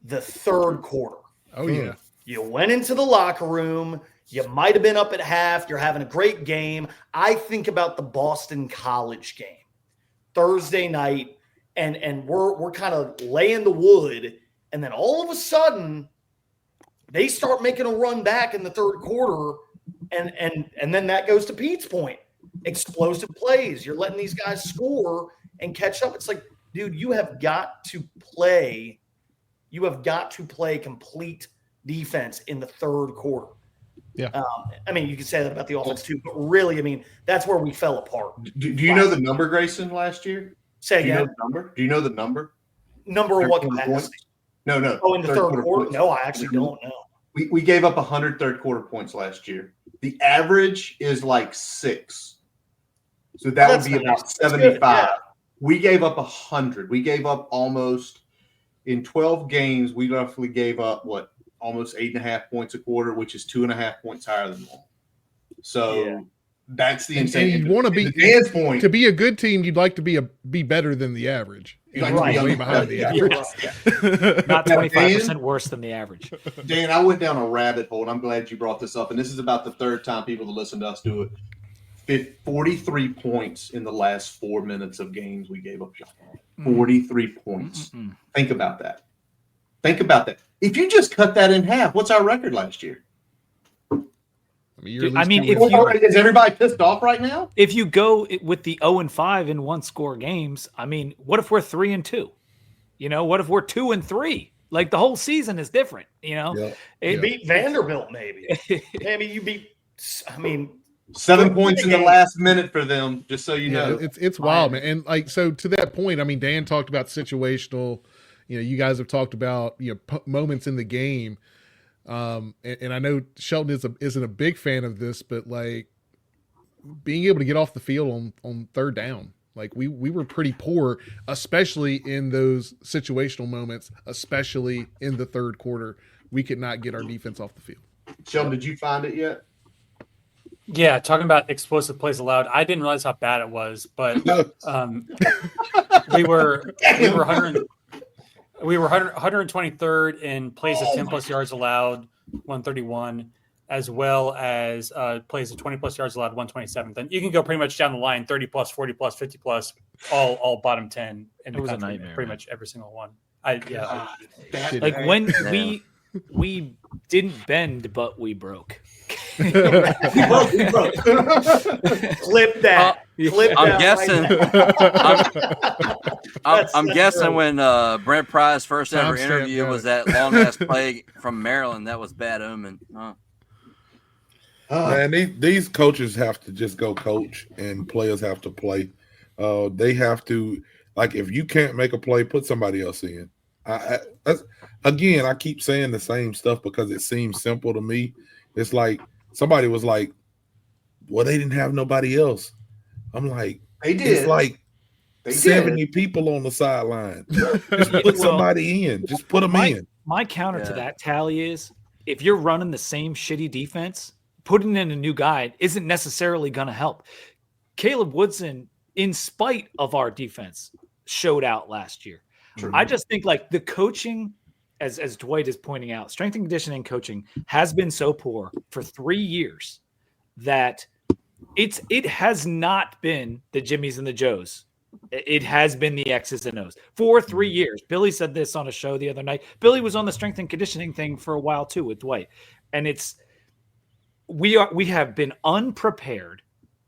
The third quarter. Oh, yeah. You went into the locker room. You might have been up at half. You're having a great game. I think about the Boston College game. Thursday night, and we're kind of laying the wood, and then all of a sudden they start making a run back in the third quarter, and then that goes to Pete's point. Explosive plays. You're letting these guys score and catch up. It's like, dude, you have got to play complete defense in the third quarter. Yeah. I mean, you could say that about the offense too, but really, I mean, that's where we fell apart. Do you know the number, Grayson, last year? Say Do you know again. the number? Do you know the number? Number of what Third quarter capacity? points? No. Oh, in the third quarter? points. No, I actually don't know. We gave up 100 third quarter points last year. The average is like 6. So that would be about 75. Yeah. We gave up 100. We gave up almost in 12 games. We roughly gave up almost 8.5 points a quarter, which is 2.5 points higher than normal. So that's the insane. And you want to be Dan's point to be a good team. You'd like to be better than the average. You'd like You'd to be be way on- behind the yeah. average. Not Now, 25% worse than the average. Dan, I went down a rabbit hole, and I'm glad you brought this up. And this is about the third time people that listen to us do it. 43 points in the last 4 minutes of games we gave up. 43 points. Mm-mm. Think about that. If you just cut that in half, what's our record last year? You're at I mean, least if you- Is everybody pissed off right now? If you go with the 0-5 in one score games, I mean, what if we're 3-2? You know, what if we're 2-3? Like the whole season is different. You know, Yeah. You beat Vanderbilt, maybe. Maybe you beat. I mean, 7 points in the last minute for them, just so you know. it's wild, man. And like, so to that point, I mean, Dan talked about situational. You know, you guys have talked about moments in the game. And I know Shelton isn't a big fan of this, but like being able to get off the field on third down, like we were pretty poor, especially in those situational moments, especially in the third quarter. We could not get our defense off the field. Sheldon, did you find it yet? Yeah, talking about explosive plays allowed, I didn't realize how bad it was, but we were 123rd in plays of 10 plus yards allowed, 131, as well as plays of 20 plus yards allowed, 127th. And you can go pretty much down the line, 30 plus, 40 plus, 50 plus, all bottom 10 in the It was a country, nightmare, pretty man. much every single one. Like when we didn't bend, but we broke. we broke. Clip that. Clip I'm that guessing. Right I'm guessing true. when Brent Pry's first ever Timestamp, interview yeah. was that long ass play from Maryland. That was bad omen. Huh. Man, these coaches have to just go coach, and players have to play. They have to, like, if you can't make a play, put somebody else in. Again, I keep saying the same stuff because it seems simple to me. It's like somebody was like, "Well, they didn't have nobody else." I'm like, They did. it's like They 70 did. people on the sideline. Just put somebody in. Just put them in. My counter to Yeah. that, Tally, is if you're running the same shitty defense, putting in a new guy isn't necessarily going to help. Caleb Woodson, in spite of our defense, showed out last year. True. I just think like the coaching, as Dwight is pointing out, strength and conditioning coaching has been so poor for 3 years that it has not been the Jimmies and the Joes. It has been the X's and O's for 3 years. Billy said this on a show the other night. Billy was on the strength and conditioning thing for a while too with Dwight. And we have been unprepared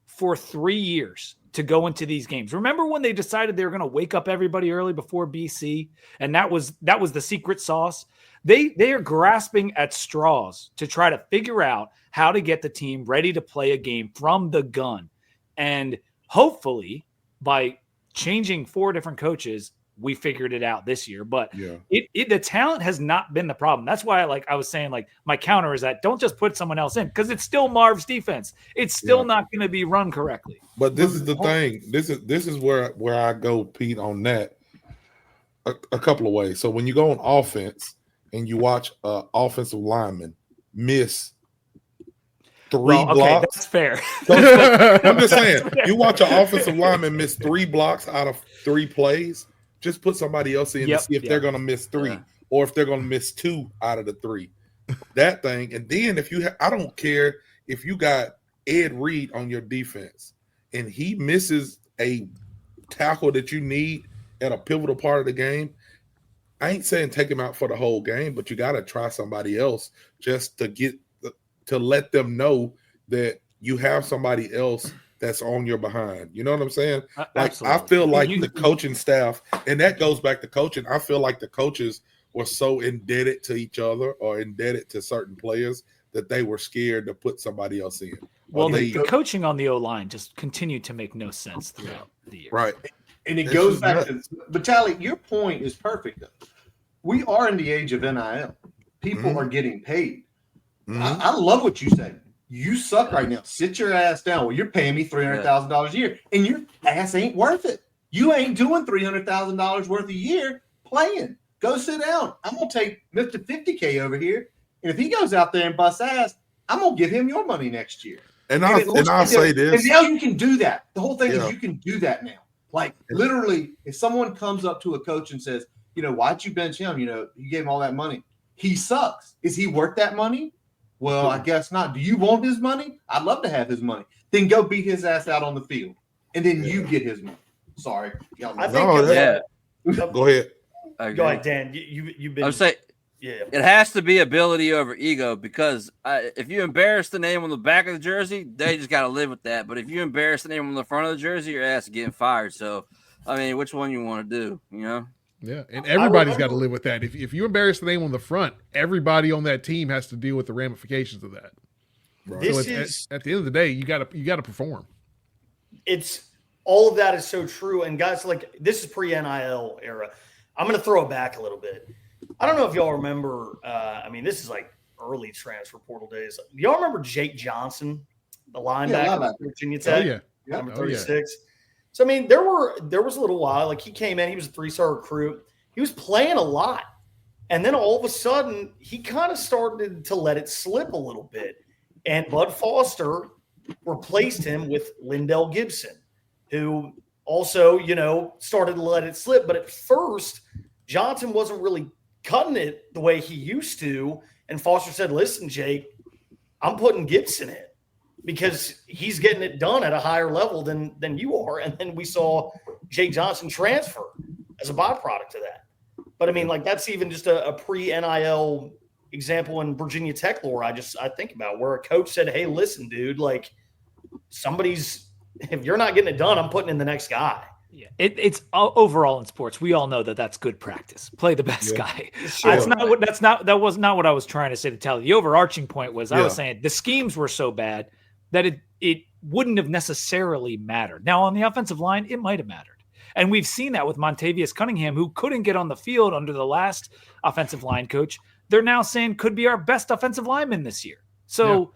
for 3 years to go into these games. Remember when they decided they were going to wake up everybody early before BC, and that was the secret sauce? They are grasping at straws to try to figure out how to get the team ready to play a game from the gun. And hopefully by changing 4 different coaches, we figured it out this year. But Yeah. the talent has not been the problem. That's why I was saying, like, my counter is that don't just put someone else in, because it's still Marv's defense. It's still not going to be run correctly. But this is the thing. This is where I go, Pete, on that a couple of ways. So when you go on offense and you watch offensive lineman miss 3 Well, okay, blocks. that's fair. I'm just saying, you watch an offensive lineman miss 3 blocks out of 3 plays. Just put somebody else in to see if they're going to miss 3 or if they're going to miss 2 out of the 3. That thing. And then if you I don't care if you got Ed Reed on your defense and he misses a tackle that you need at a pivotal part of the game, I ain't saying take him out for the whole game, but you got to try somebody else just to let them know that you have somebody else that's on your behind. You know what I'm saying? Like, Absolutely. I feel like the coaching staff, and that goes back to coaching. I feel like the coaches were so indebted to each other or indebted to certain players that they were scared to put somebody else in. Well, the coaching on the O-line just continued to make no sense throughout the year. Right. And it goes back to, but Charlie, your point is perfect. Though. We are in the age of NIL. People are getting paid. I love what you say. You suck right now. Sit your ass down. Well, you're paying me $300,000 a year, and your ass ain't worth it. You ain't doing $300,000 worth a year playing. Go sit down. I'm gonna take Mr. 50K over here, and if he goes out there and busts ass, I'm gonna give him your money next year. And I'll say this. And now you can do that. The whole thing is you can do that now. Like literally, if someone comes up to a coach and says, why'd you bench him? You gave him all that money. He sucks. Is he worth that money? Well, I guess not. Do you want his money? I'd love to have his money. Then go beat his ass out on the field, and then you get his money. Sorry. Go ahead. Go ahead, Dan. You've been. I would say, it has to be ability over ego, because if you embarrass the name on the back of the jersey, they just got to live with that. But if you embarrass the name on the front of the jersey, your ass is getting fired. So, I mean, which one you want to do? Yeah, and everybody's got to live with that. If you embarrass the name on the front, everybody on that team has to deal with the ramifications of that. Right. So at the end of the day, you got to perform. It's all of that is so true. And guys, like, this is pre-NIL era. I'm going to throw it back a little bit. I don't know if y'all remember. This is like early transfer portal days. Y'all remember Jake Johnson, the linebacker for Virginia Tech? Oh, yeah. Number 36. So, there was a little while, like he came in, he was a 3-star recruit. He was playing a lot. And then all of a sudden, he kind of started to let it slip a little bit. And Bud Foster replaced him with Lindell Gibson, who also, started to let it slip. But at first, Johnson wasn't really cutting it the way he used to. And Foster said, listen, Jake, I'm putting Gibson in, because he's getting it done at a higher level than you are. And then we saw Jake Johnson transfer as a byproduct of that. But that's even just a pre-NIL example in Virginia Tech lore I think about, where a coach said, hey, listen, dude, like, if you're not getting it done, I'm putting in the next guy. Yeah, it's overall in sports. We all know that that's good practice. Play the best guy. Sure. That was not what I was trying to say to tell you. The overarching point was I was saying the schemes were so bad that it wouldn't have necessarily mattered. Now, on the offensive line, it might have mattered. And we've seen that with Montavious Cunningham, who couldn't get on the field under the last offensive line coach. They're now saying could be our best offensive lineman this year. So,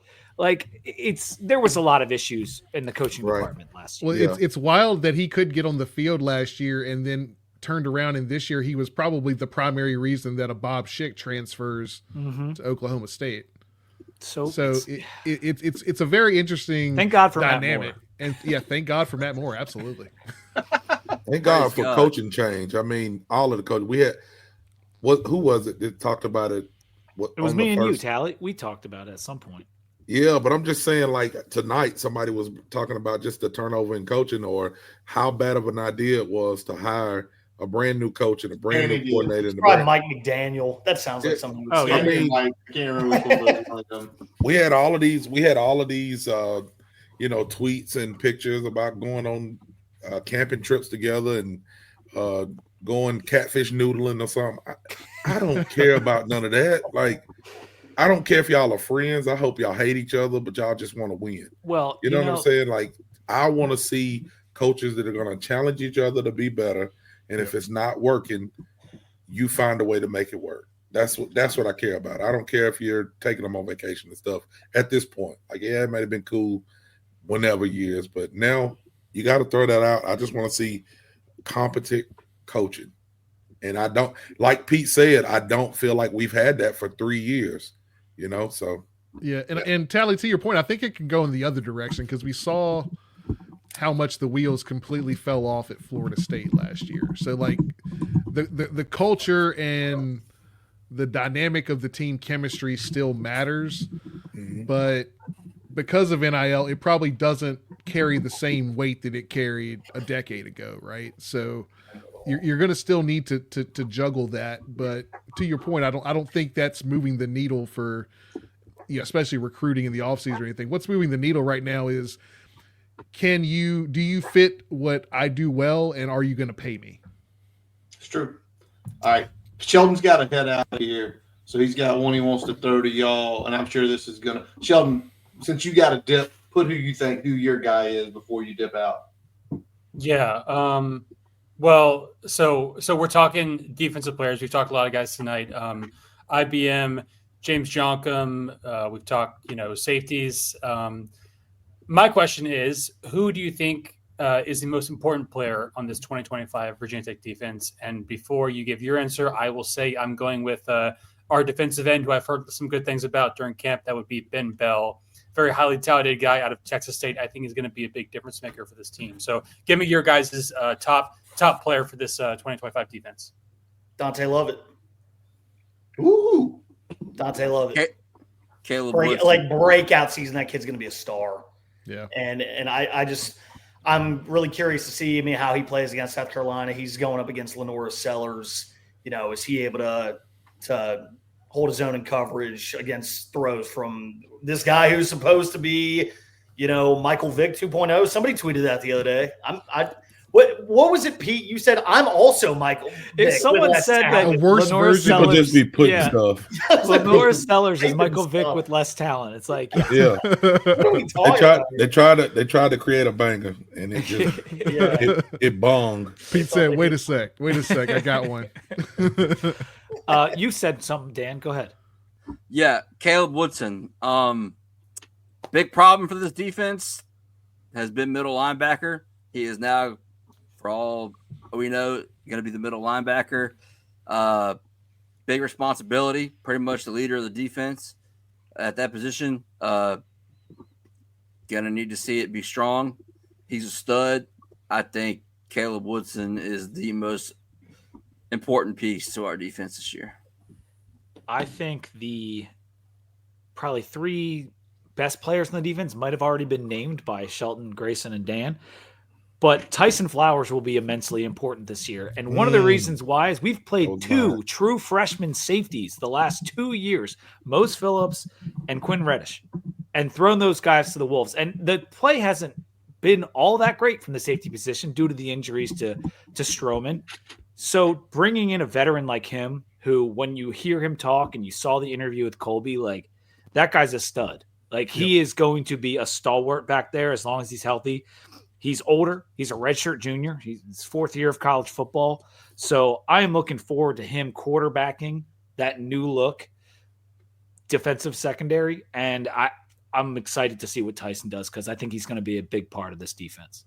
there was a lot of issues in the coaching department last year. Well, it's wild that he could get on the field last year and then turned around, and this year he was probably the primary reason that a Bob Schick transfers to Oklahoma State. So it's a very interesting thank God for dynamic. Matt Moore. And thank God for Matt Moore. Absolutely. Thank God for coaching change. All of the coaches we had. Who was it that talked about it? It was me and you, Tally. We talked about it at some point. Yeah, but I'm just saying, like, tonight somebody was talking about just the turnover in coaching, or how bad of an idea it was to hire a brand new coach and a brand new coordinator. Probably Mike McDaniel. That sounds like something. I can't remember. We had all of these. Tweets and pictures about going on camping trips together and going catfish noodling or something. I don't care about none of that. Like, I don't care if y'all are friends. I hope y'all hate each other, but y'all just want to win. Well, you know what I'm saying? Like, I want to see coaches that are going to challenge each other to be better. And if it's not working, you find a way to make it work. That's what I care about. I don't care if you're taking them on vacation and stuff at this point. Like, yeah, it might have been cool whenever years, but now you got to throw that out. I just want to see competent coaching. And I don't, like Pete said, I don't feel like we've had that for 3 years, so. Yeah. And Tally, to your point, I think it can go in the other direction, because we saw how much the wheels completely fell off at Florida State last year. So, like, the culture and the dynamic of the team chemistry still matters, but because of NIL, it probably doesn't carry the same weight that it carried a decade ago, right? So you're going to still need to juggle that. But to your point, I don't think that's moving the needle for, especially recruiting in the offseason or anything. What's moving the needle right now is, do you fit what I do well, and are you going to pay me? It's true. All right. Sheldon's got to head out of here. So he's got one he wants to throw to y'all, and I'm sure this is going to – Sheldon, since you got to dip, put who your guy is before you dip out. Yeah. Well, so we're talking defensive players. We've talked a lot of guys tonight. IBM, James Jonkum. We've talked, safeties. My question is, who do you think is the most important player on this 2025 Virginia Tech defense? And before you give your answer, I will say I'm going with our defensive end, who I've heard some good things about during camp. That would be Ben Bell. Very highly touted guy out of Texas State. I think he's going to be a big difference maker for this team. So give me your guys' top player for this 2025 defense. Dante Lovett. Ooh. Dante Lovett. Caleb breakout season. That kid's going to be a star. Yeah. And I'm really curious to see how he plays against South Carolina. He's going up against Lenora Sellers. Is he able to hold his own in coverage against throws from this guy who's supposed to be, Michael Vick 2.0? Somebody tweeted that the other day. What was it, Pete? You said I'm also Michael Vick. If someone said that the worst Lenora version, People Sellers, just be putting stuff. Lenora Sellers is Michael Vick stuff. with less talent. It's like, Yeah. What are we talking about? They tried to create a banger, and it just it bonged. Pete said, wait a sec, I got one. you said something, Dan. Go ahead. Yeah, Caleb Woodson. Big problem for this defense has been middle linebacker. He is now, for all we know, going to be the middle linebacker. Big responsibility, pretty much the leader of the defense at that position. Going to need to see it be strong. He's a stud. I think Caleb Woodson is the most important piece to our defense this year. I think the probably three best players in the defense might have already been named by Shelton, Grayson, and Dan. But Tyson Flowers will be immensely important this year. And one of the reasons why is we've played two true freshman safeties the last 2 years, Mose Phillips and Quinn Reddish, and thrown those guys to the Wolves. And the play hasn't been all that great from the safety position due to the injuries to Stroman. So bringing in a veteran like him, who when you hear him talk and you saw the interview with Colby, like that guy's a stud. Like he is going to be a stalwart back there as long as he's healthy. He's older. He's a redshirt junior. He's his fourth year of college football. So I am looking forward to him quarterbacking that new look defensive secondary. And I'm excited to see what Tyson does because I think he's going to be a big part of this defense.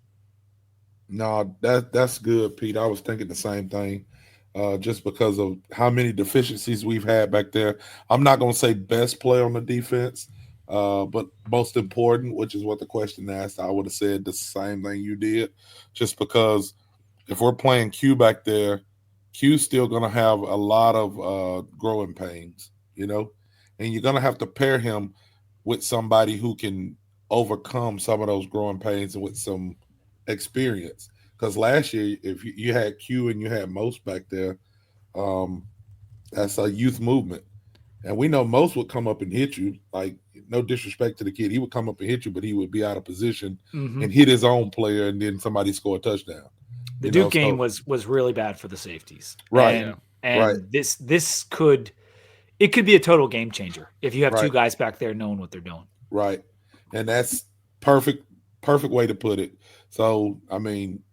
No, that's good, Pete. I was thinking the same thing, just because of how many deficiencies we've had back there. I'm not going to say best player on the defense, but most important, which is what the question asked. I would have said the same thing you did, just because if we're playing Q back there, Q's still going to have a lot of growing pains, and you're going to have to pair him with somebody who can overcome some of those growing pains and with some experience. Because last year, if you had Q and you had Most back there, that's a youth movement. And we know Most would come up and hit you. Like, no disrespect to the kid. He would come up and hit you, but he would be out of position and hit his own player, and then somebody score a touchdown. The Duke game was really bad for the safeties. Right. And this could be a total game changer if you have two guys back there knowing what they're doing. Right. And that's perfect way to put it. So, I mean,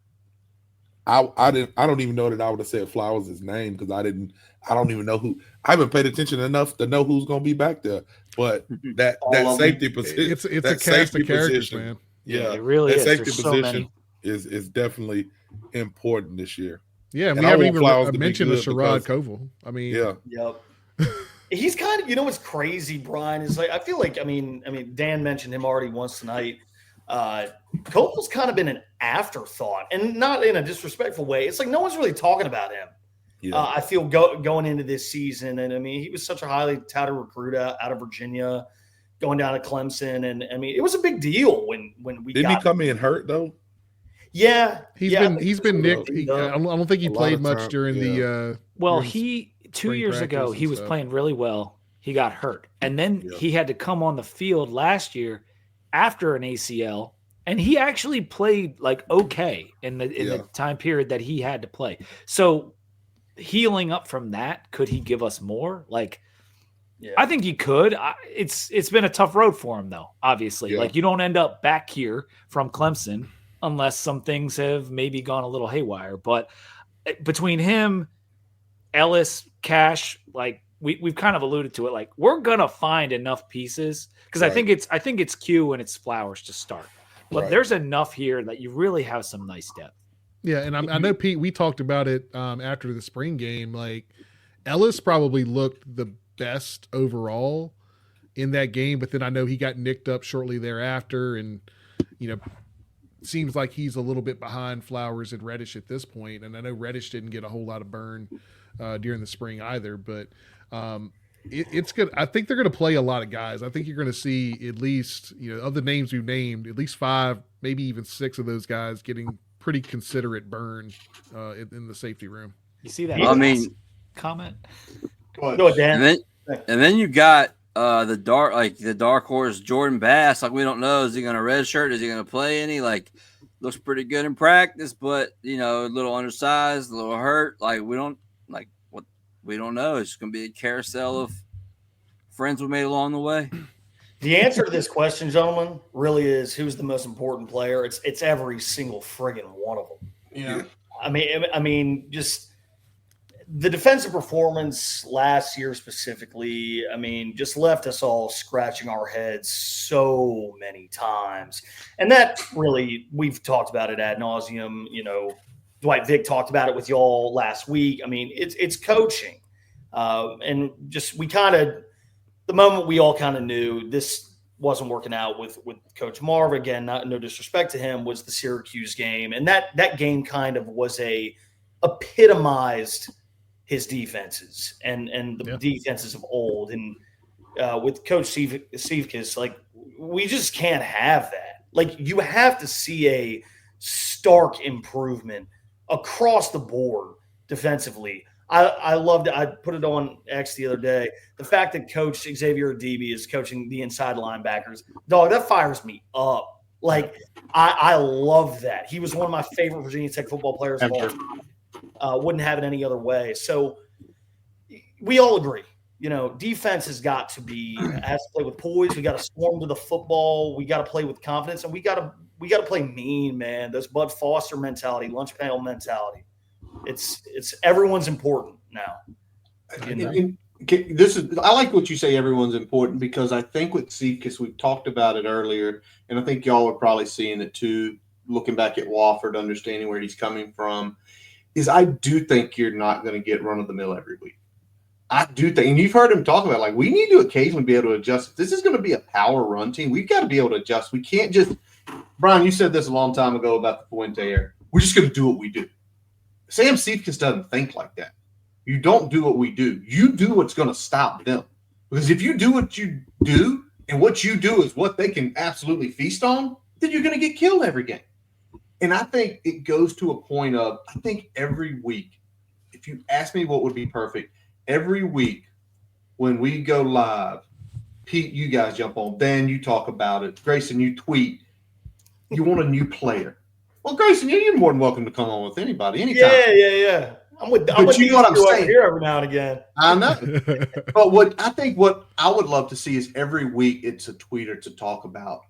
I don't even know that I would have said Flowers' name because I don't even know who. I haven't paid attention enough to know who's going to be back there. But that safety position, it's a cast of characters, man. Yeah, it really is. Safety There's position is definitely important this year. Yeah, and and we I haven't want even Flowers to be mentioned good Sherrod because- Koval. I mean, Yeah, Yep. He's kind of, what's crazy, Brian, is like, I feel like, I mean, Dan mentioned him already once tonight. Koval's kind of been an afterthought, and not in a disrespectful way. It's like no one's really talking about him. yeah. I feel going into this season, and I mean, he was such a highly touted recruit out of Virginia, going down to Clemson, and I mean, it was a big deal when we Didn't he come in hurt though? Yeah, He's been nicked. I don't think he A lot played of much time, during the. Well, during he 2 spring years ago practice he and was stuff. playing really well. He got hurt, and then Yeah. he had to come on the field last year after an ACL, and he actually played like okay in the time period that he had to play. So healing up from that, could he give us more? Like, I think he could. It's been a tough road for him though. Obviously, Yeah. like you don't end up back here from Clemson unless some things have maybe gone a little haywire. But between him, Ellis, Cash, like we've kind of alluded to it, like we're gonna find enough pieces because I think it's Q and it's Flowers to start. But Right. there's enough here that you really have some nice depth. Yeah, and I know Pete. We talked about it after the spring game. Like Ellis probably looked the best overall in that game, but then I know he got nicked up shortly thereafter, and seems like he's a little bit behind Flowers and Reddish at this point. And I know Reddish didn't get a whole lot of burn during the spring either, but it's good. I think they're going to play a lot of guys. I think you're going to see at least of the names we've named, at least 5, maybe even 6 of those guys getting pretty considerate burn in the safety room. You see that? I mean, comment. Go Dan. And then you got the dark horse Jordan Bass. Like we don't know, is he going to redshirt? Is he going to play any? Like looks pretty good in practice, but a little undersized, a little hurt. Like we don't know. It's going to be a carousel of friends we made along the way. The answer to this question, gentlemen, really is who's the most important player. It's every single friggin' one of them. Yeah. I mean, just the defensive performance last year specifically, just left us all scratching our heads so many times. And that really, we've talked about it ad nauseum. Dwight Vick talked about it with y'all last week. It's coaching. And just the moment we all kind of knew this wasn't working out with Coach Marv, again, no disrespect to him, was the Syracuse game. And that game kind of was epitomized his defenses and the defenses of old. And with Coach Seifkes, like we just can't have that. Like you have to see a stark improvement across the board defensively. I loved it. I put it on X the other day. The fact that Coach Xavier Adibi is coaching the inside linebackers, dog, that fires me up. Like I love that. He was one of my favorite Virginia Tech football players of all time. Wouldn't have it any other way. So we all agree. Defense has to play with poise. We got to swarm to the football. We got to play with confidence, and we got to play mean, man. Those Bud Foster mentality, lunch pail mentality. It's everyone's important now. I like what you say. Everyone's important because I think with Seifkes, we've talked about it earlier, and I think y'all are probably seeing it too. Looking back at Wofford, understanding where he's coming from, is I do think you're not going to get run of the mill every week. I do think, and you've heard him talk about, like, we need to occasionally be able to adjust. If this is going to be a power run team, we've got to be able to adjust. We can't just – Brian, you said this a long time ago about the Fuente era. We're just going to do what we do. Sam Seifkes doesn't think like that. You don't do what we do. You do what's going to stop them. Because if you do what you do, and what you do is what they can absolutely feast on, then you're going to get killed every game. And I think it goes to a point of, I think every week, if you ask me what would be perfect, every week when we go live, Pete, you guys jump on. Dan, you talk about it. Grayson, you tweet. You want a new player. Well, Grayson, you're more than welcome to come on with anybody anytime. Yeah. I'm with you know what I'm saying here every now and again. I know. But what I would love to see is every week it's a tweeter to talk about.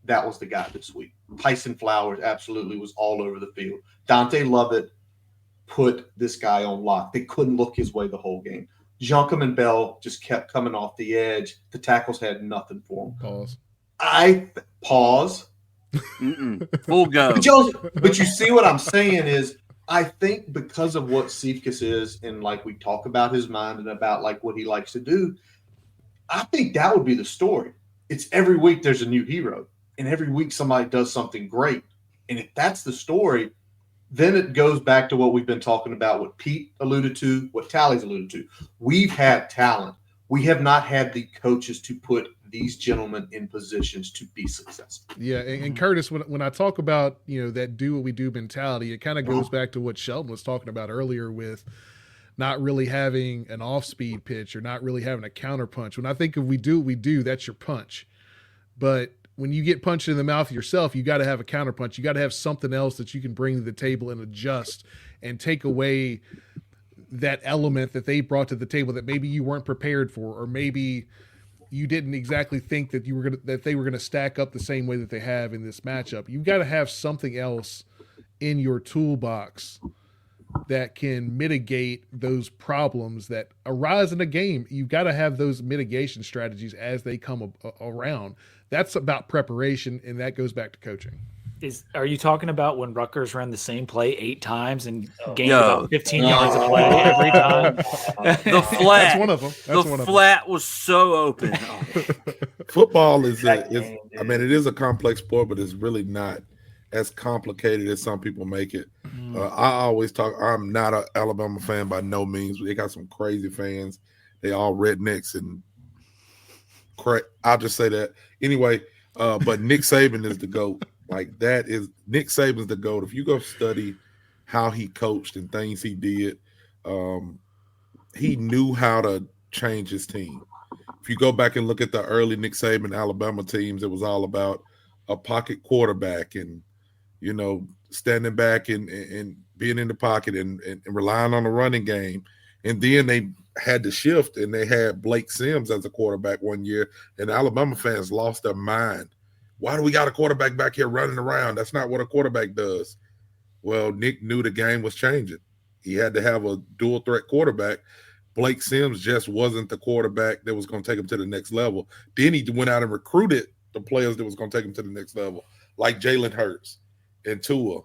That was the guy this week. Tyson Flowers absolutely was all over the field. Dante Lovett put this guy on lock. They couldn't look his way the whole game. Junkum and Bell just kept coming off the edge. The tackles had nothing for them. Pause. Full go. But you see what I'm saying is, I think because of what Seifkes is, and like we talk about his mind and about like what he likes to do, I think that would be the story. It's every week there's a new hero, and every week somebody does something great. And if that's the story, then it goes back to what we've been talking about, what Pete alluded to, what Tally's alluded to. We've had talent. We have not had the coaches to put these gentlemen in positions to be successful. Yeah, and Curtis, when I talk about that do what we do mentality, it kind of goes back to what Sheldon was talking about earlier with not really having an off-speed pitch or not really having a counter punch. When I think of we do what we do, that's your punch. But when you get punched in the mouth yourself, you got to have a counter punch. You got to have something else that you can bring to the table and adjust and take away that element that they brought to the table that maybe you weren't prepared for, or maybe you didn't exactly think that they were gonna stack up the same way that they have in this matchup. You've got to have something else in your toolbox that can mitigate those problems that arise in a game. You've got to have those mitigation strategies as they come around. That's about preparation, and that goes back to coaching. Are you talking about when Rutgers ran the same play 8 times and gained about 15 yards of play every time? The flat. That's one of them. The flat was so open. Football is it is a complex sport, but it's really not as complicated as some people make it. I always talk. I'm not an Alabama fan by no means. They got some crazy fans. They all rednecks and I'll just say that anyway. But Nick Saban is the GOAT. Like Nick Saban's the GOAT. If you go study how he coached and things he did, he knew how to change his team. If you go back and look at the early Nick Saban Alabama teams, it was all about a pocket quarterback and standing back and being in the pocket and relying on the running game. And then they had to shift, and they had Blake Sims as a quarterback one year, and Alabama fans lost their mind. Why do we got a quarterback back here running around? That's not what a quarterback does. Well, Nick knew the game was changing. He had to have a dual threat quarterback. Blake Sims just wasn't the quarterback that was going to take him to the next level. Then he went out and recruited the players that was going to take him to the next level, like Jalen Hurts and Tua.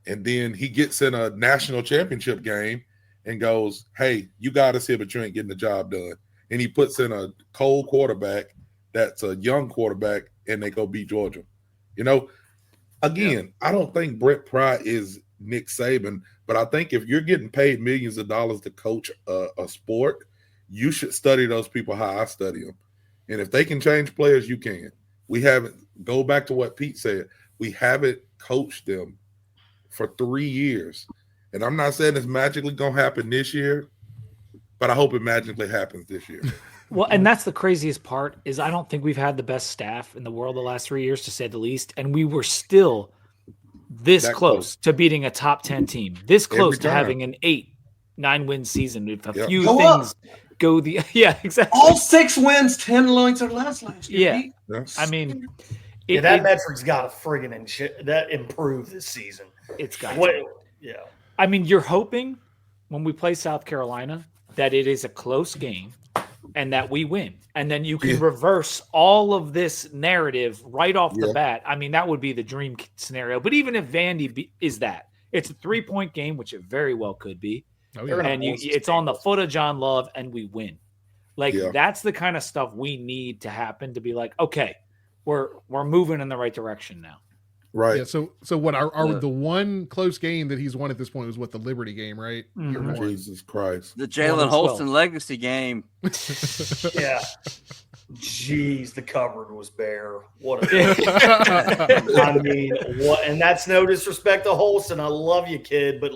And then he gets in a national championship game and goes, hey, you got us here, but you ain't getting the job done. And he puts in a cold quarterback that's a young quarterback, and they go beat Georgia. Again, I don't think Brent Pry is Nick Saban, but I think if you're getting paid millions of dollars to coach a sport, you should study those people how I study them. And if they can change players, you can. We haven't, go back to what Pete said, we haven't coached them for 3 years. And I'm not saying it's magically going to happen this year, but I hope it magically happens this year. Well, and that's the craziest part is I don't think we've had the best staff in the world the last 3 years, to say the least. And we were still this close to beating a top 10 team, this close to having an 8-9 win season with a few things go the – yeah, exactly. All 6 wins, 10 points or less last year. Yeah. I mean – that metric's got to friggin' that improve this season. It's got to. Yeah. I mean, you're hoping when we play South Carolina that it is a close game and that we win. And then you can reverse all of this narrative right off the bat. I mean, that would be the dream scenario. But even if Vandy is that, it's a 3-point game, which it very well could be. And it's on the foot of John Love, and we win. That's the kind of stuff we need to happen to be like, okay, we're moving in the right direction now. Right. Yeah. So what are the one close game that he's won at this point was the Liberty game, right? Mm-hmm. Jesus Christ. The Jalen Holston legacy game. Yeah. Jeez, the cupboard was bare. What I mean, what? And that's no disrespect to Holston. I love you, kid, but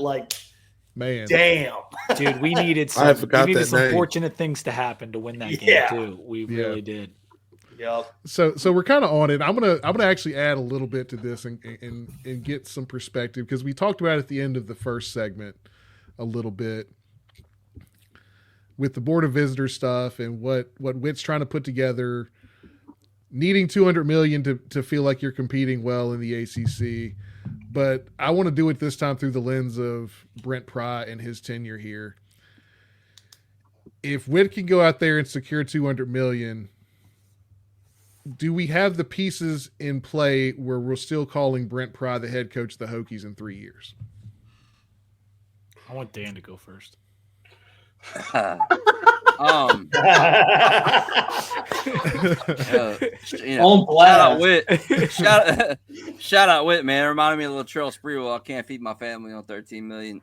man, damn, dude, we needed some fortunate things to happen to win that game too. We really did. Yep. So we're kind of on it. I'm gonna actually add a little bit to this and get some perspective, because we talked about it at the end of the first segment a little bit with the Board of Visitors stuff and what Witt's trying to put together, needing $200 million to feel like you're competing well in the ACC. But I want to do it this time through the lens of Brent Pry and his tenure here. If Witt can go out there and secure $200 million, do we have the pieces in play where we're still calling Brent Pry the head coach of the Hokies in 3 years? I want Dan to go first. Shout out Witt. Shout out Witt, man. It reminded me of a little Trail Sprewell. I can't feed my family on $13 million.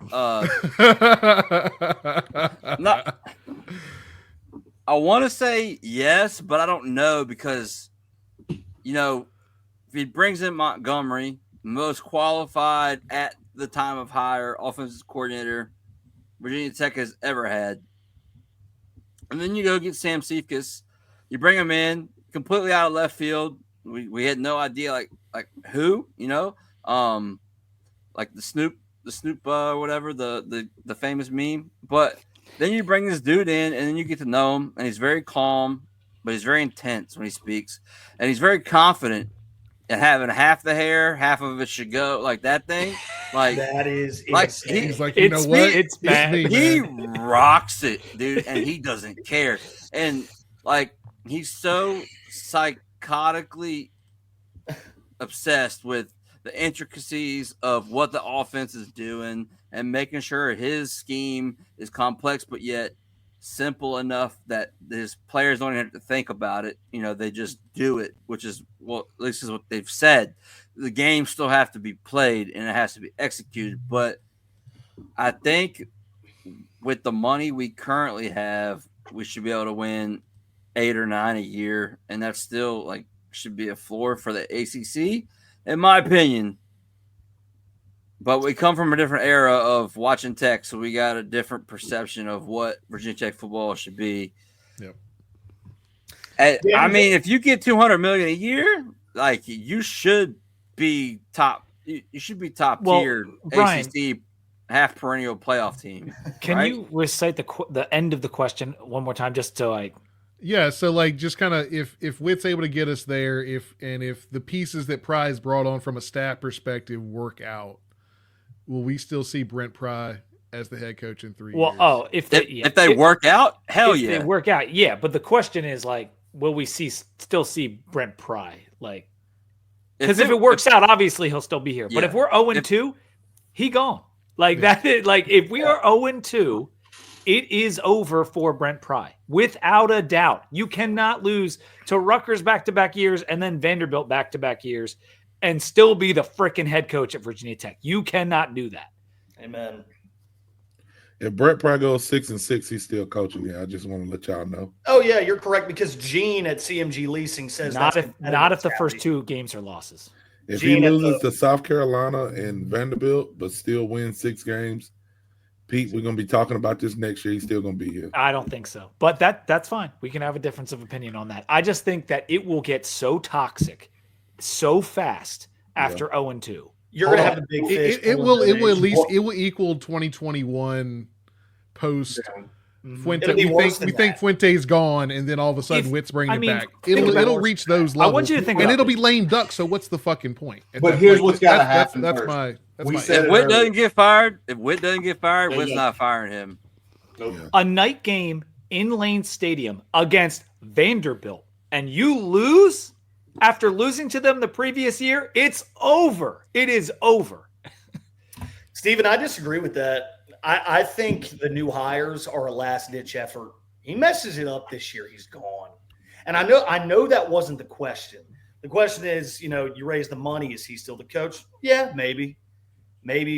I want to say yes, but I don't know because, if he brings in Montgomery, most qualified at the time of hire offensive coordinator Virginia Tech has ever had, and then you go get Sam Cephas, you bring him in completely out of left field. We had no idea like who, like the Snoop whatever the famous meme, but. Then you bring this dude in, and then you get to know him, and he's very calm, but he's very intense when he speaks, and he's very confident in having half the hair, half of it should go, like that thing. Like that is like He's like, you know what? It's bad. me, he man. rocks it, dude, and he doesn't care. And like he's so psychotically obsessed with the intricacies of what the offense is doing and making sure his scheme is complex but yet simple enough that his players don't even have to think about it. They just do it, which is at least is what they've said. The games still have to be played and it has to be executed. But I think with the money we currently have, we should be able to win 8 or 9 a year, and that's still should be a floor for the ACC, in my opinion. But we come from a different era of watching Tech, so we got a different perception of what Virginia Tech football should be. Yep. I mean, if you get $200 million a year, you should be top. You should be top tier Brian, ACC half perennial playoff team. Can you recite the end of the question one more time, just to Yeah, so just kind of if Witt's able to get us there, if the pieces that Pry's brought on from a staff perspective work out, will we still see Brent Pry as the head coach in 3 years? If they work out, hell if yeah, they work out, yeah. But the question is will we still see Brent Pry? Because if it works out, obviously he'll still be here. Yeah. But if we're 0-2, he gone. If we are 0-2. It is over for Brent Pry, without a doubt. You cannot lose to Rutgers back-to-back years and then Vanderbilt back-to-back years and still be the freaking head coach at Virginia Tech. You cannot do that. Amen. If Brent Pry goes 6-6, he's still coaching. Yeah, I just want to let y'all know. Oh yeah, you're correct because Gene at CMG Leasing says not if the first 2 games are losses. If he loses to South Carolina and Vanderbilt, but still wins 6 games. Pete, we're going to be talking about this next year. He's still going to be here. I don't think so. But that's fine. We can have a difference of opinion on that. I just think that it will get so toxic so fast after 0-2. You're going to have the big fish. It will at least equal 2021 post Fuente. We think Fuente's gone, and then all of a sudden Witt's bringing it back. It'll reach those levels. I want you to think and about it'll be lame duck. So what's the fucking point? But here's what's got to happen. That's first. my. If Witt doesn't get fired, Witt's not firing him. Nope. A night game in Lane Stadium against Vanderbilt, and you lose after losing to them the previous year, it's over. It is over. Stephen, I disagree with that. I think the new hires are a last-ditch effort. He messes it up this year, he's gone. And I know that wasn't the question. The question is, you raise the money, is he still the coach? Yeah, maybe.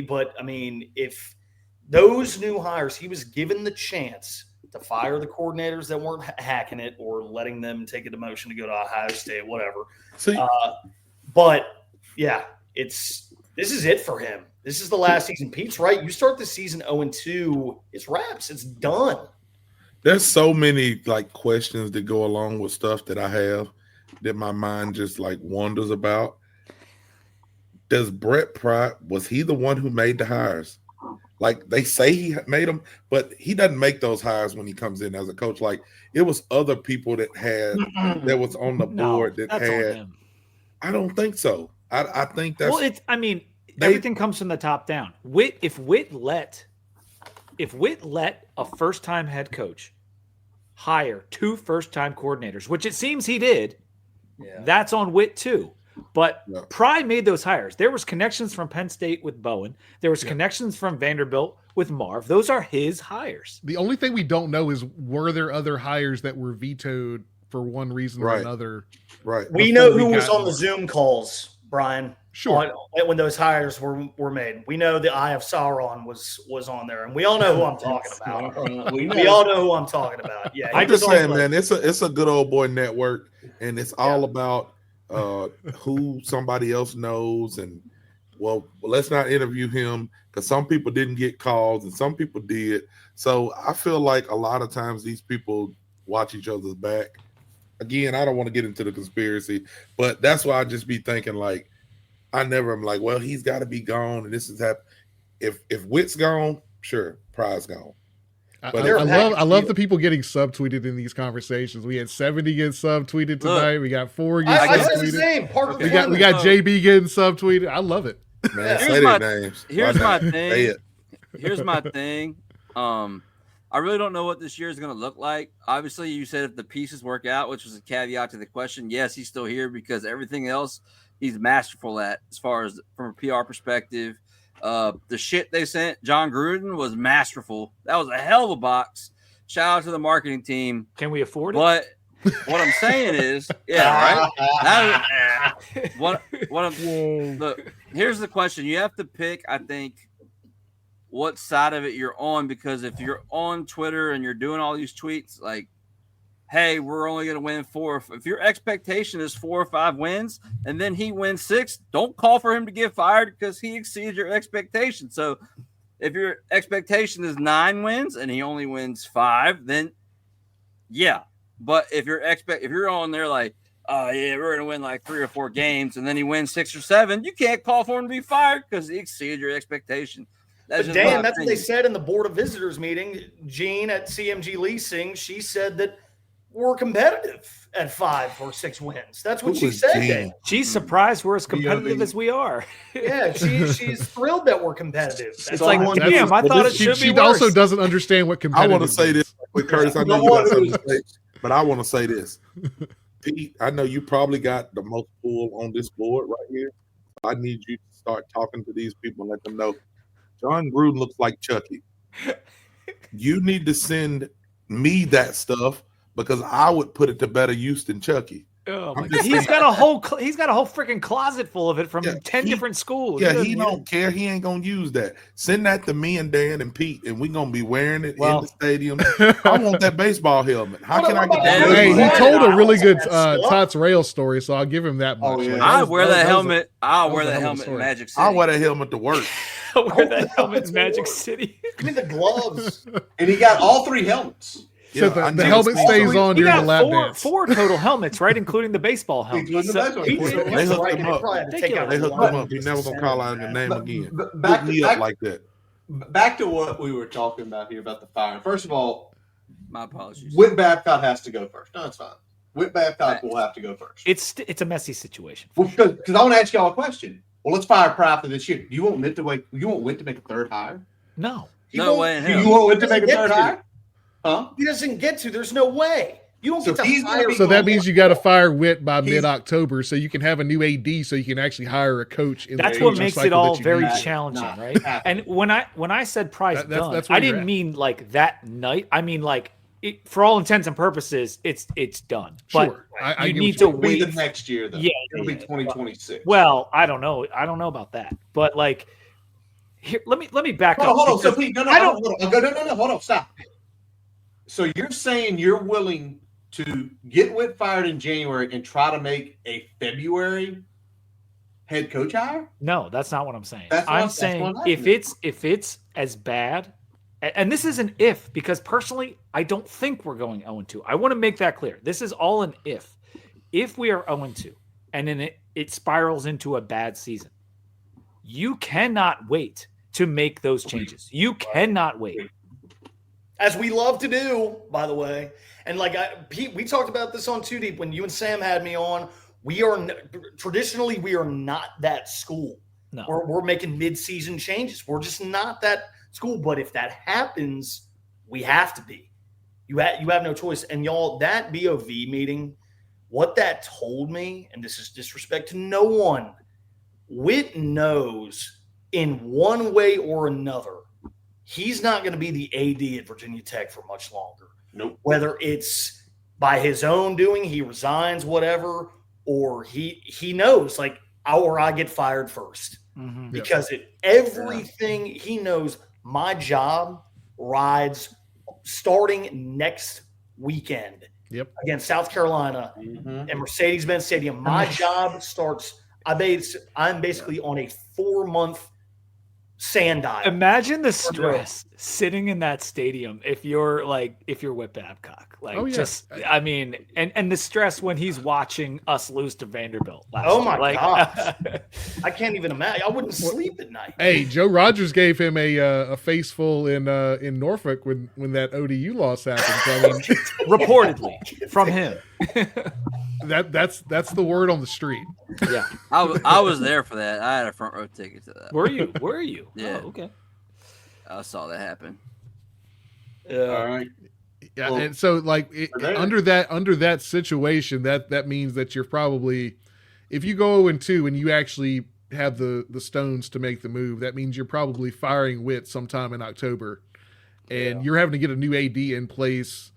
But, I mean, if those new hires, he was given the chance to fire the coordinators that weren't hacking it or letting them take a demotion to go to Ohio State, whatever. But, yeah, this is it for him. This is the last season. Pete's right. You start the season 0-2, it's wraps. It's done. There's so many questions that go along with stuff that I have that my mind just wonders about. Does Brent Pry, was he the one who made the hires? They say he made them, but he doesn't make those hires when he comes in as a coach. It was other people that was on the board that had. I don't think so. I think that's everything comes from the top down. If Witt let a first-time head coach hire 2 first-time coordinators, which it seems he did, that's on Witt too. But Pry made those hires. There was connections from Penn State with Bowen. There was connections from Vanderbilt with Marv. Those are his hires. The only thing we don't know is were there other hires that were vetoed for one reason or another. Right. We know who was on the Zoom calls, Brian. Sure. when those hires were made. We know the Eye of Sauron was on there, and we all know who I'm talking about. We all know who I'm talking about. Yeah, I'm just saying, man, it's a good old boy network, and it's all about who somebody else knows. And well, let's not interview him because some people didn't get calls and some people did. So I feel like a lot of times these people watch each other's back. Again, I don't want to get into the conspiracy, but that's why I just be thinking like, I never am like, well, he's got to be gone, and this is happening. If Witt's gone, sure, Pry's gone. But I love the people getting subtweeted in these conversations. We had 70 getting subtweeted tonight. We got 4 getting subtweeted. We got JB getting subtweeted. I love it. Man, say their names. Here's my thing. Here's my thing. I really don't know what this year is going to look like. Obviously, you said if the pieces work out, which was a caveat to the question. Yes, he's still here because everything else he's masterful at as far as from a PR perspective. The shit they sent John Gruden was masterful. That was a hell of a box. Shout out to the marketing team. Can we afford it? But what I'm saying is, yeah, right. Look, here's the question. You have to pick, I think, what side of it you're on, because if you're on Twitter and you're doing all these tweets like, hey, we're only going to win 4. If your expectation is 4 or 5 wins and then he wins 6, don't call for him to get fired because he exceeds your expectation. So if your expectation is 9 wins and he only wins 5, then yeah. But if you're on there like, oh yeah, we're going to win like 3 or 4 games and then he wins 6 or 7, you can't call for him to be fired because he exceeded your expectation. But Dan, that's what they said in the Board of Visitors meeting. Jean at CMG Leasing, she said that we're competitive at 5 or 6 wins. That's what she said. Dan. She's surprised we're as competitive as we are. Yeah, she's thrilled that we're competitive. It's like, damn, I thought it should be She worse. also doesn't understand what competitive I want to say this with Curtis. I know you got something to say, but I want to say this. Pete, I know you probably got the most pull on this board right here. I need you to start talking to these people and let them know John Gruden looks like Chucky. You need to send me that stuff because I would put it to better use than Chucky. Oh my God. He's got a whole freaking closet full of it from 10 different schools. Yeah, he don't care. He ain't gonna use that. Send that to me and Dan and Pete, and we're gonna be wearing it in the stadium. I want that baseball helmet. How can I get that? Hey, he told a really good Tots Rail story, so I'll give him that much. I'll wear that helmet. I'll wear that helmet in Magic City. I'll wear that helmet to work. I'll wear that helmet in Magic City. Give me the gloves. And he got all 3 helmets. So the helmet stays on during the lap dance. 4 total helmets, right? Including the baseball helmet. They hooked him up. They hooked him up. He's never gonna call out his name again. Back me up like that. Back to what we were talking about here about the firing. First of all, my apologies. Whit Babcock has to go first. No, it's fine. Whit Babcock will have to go first. It's a messy situation. Well, because I want to ask y'all a question. Well, let's fire Pry for this year. You want Whit to make a 3rd hire? No. No way in hell. You want Whit to make a 3rd hire? Huh? He doesn't get to. There's no way. You don't get to fire. So that means you got to fire Witt by mid-October, so you can have a new AD, so you can actually hire a coach. That's what makes it all very challenging, right? And when I said Pry's done, I didn't mean like that night. I mean like for all intents and purposes, it's done. Sure, but you need to wait the next year, though. Yeah, it'll be 2026. Well, I don't know about that, but like here, let me back up. Hold on. So Pete, hold on, stop. So you're saying you're willing to get Whit fired in January and try to make a February head coach hire? No, that's not what I'm saying. I'm saying if it's as bad, and this is an if, because personally, I don't think we're going 0-2. I want to make that clear. This is all an if. If we are 0-2 and then it spirals into a bad season, you cannot wait to make those changes. You cannot wait. As we love to do, by the way. And like Pete, we talked about this on Two Deep when you and Sam had me on. We are traditionally not that school. No, we're making mid-season changes. We're just not that school. But if that happens, we have to be. You have no choice. And y'all, that BOV meeting, what that told me, and this is disrespect to no one, Whit knows in one way or another, he's not going to be the AD at Virginia Tech for much longer. Nope. Whether it's by his own doing, he resigns, whatever, or he knows, like, or I get fired first. Mhm. Because everything he knows, my job rides starting next weekend against South Carolina and Mercedes-Benz Stadium. My job starts. I'm basically on a 4-month sand dive. Imagine the stress sitting in that stadium if you're Whit Babcock. I mean, and the stress when he's watching us lose to Vanderbilt last year. Oh my gosh. I can't even imagine. I wouldn't sleep at night. Hey, Joe Rogers gave him a face full in Norfolk when that ODU loss happened. So, I mean, reportedly from him. That's the word on the street. Yeah, I was there for that. I had a front row ticket to that. Were you? Yeah. Oh, okay. I saw that happen. All right. Yeah, Well, and so under that situation, that means that you're probably, if you go 0-2 and you actually have the stones to make the move, that means you're probably firing Witt sometime in October, and you're having to get a new AD in place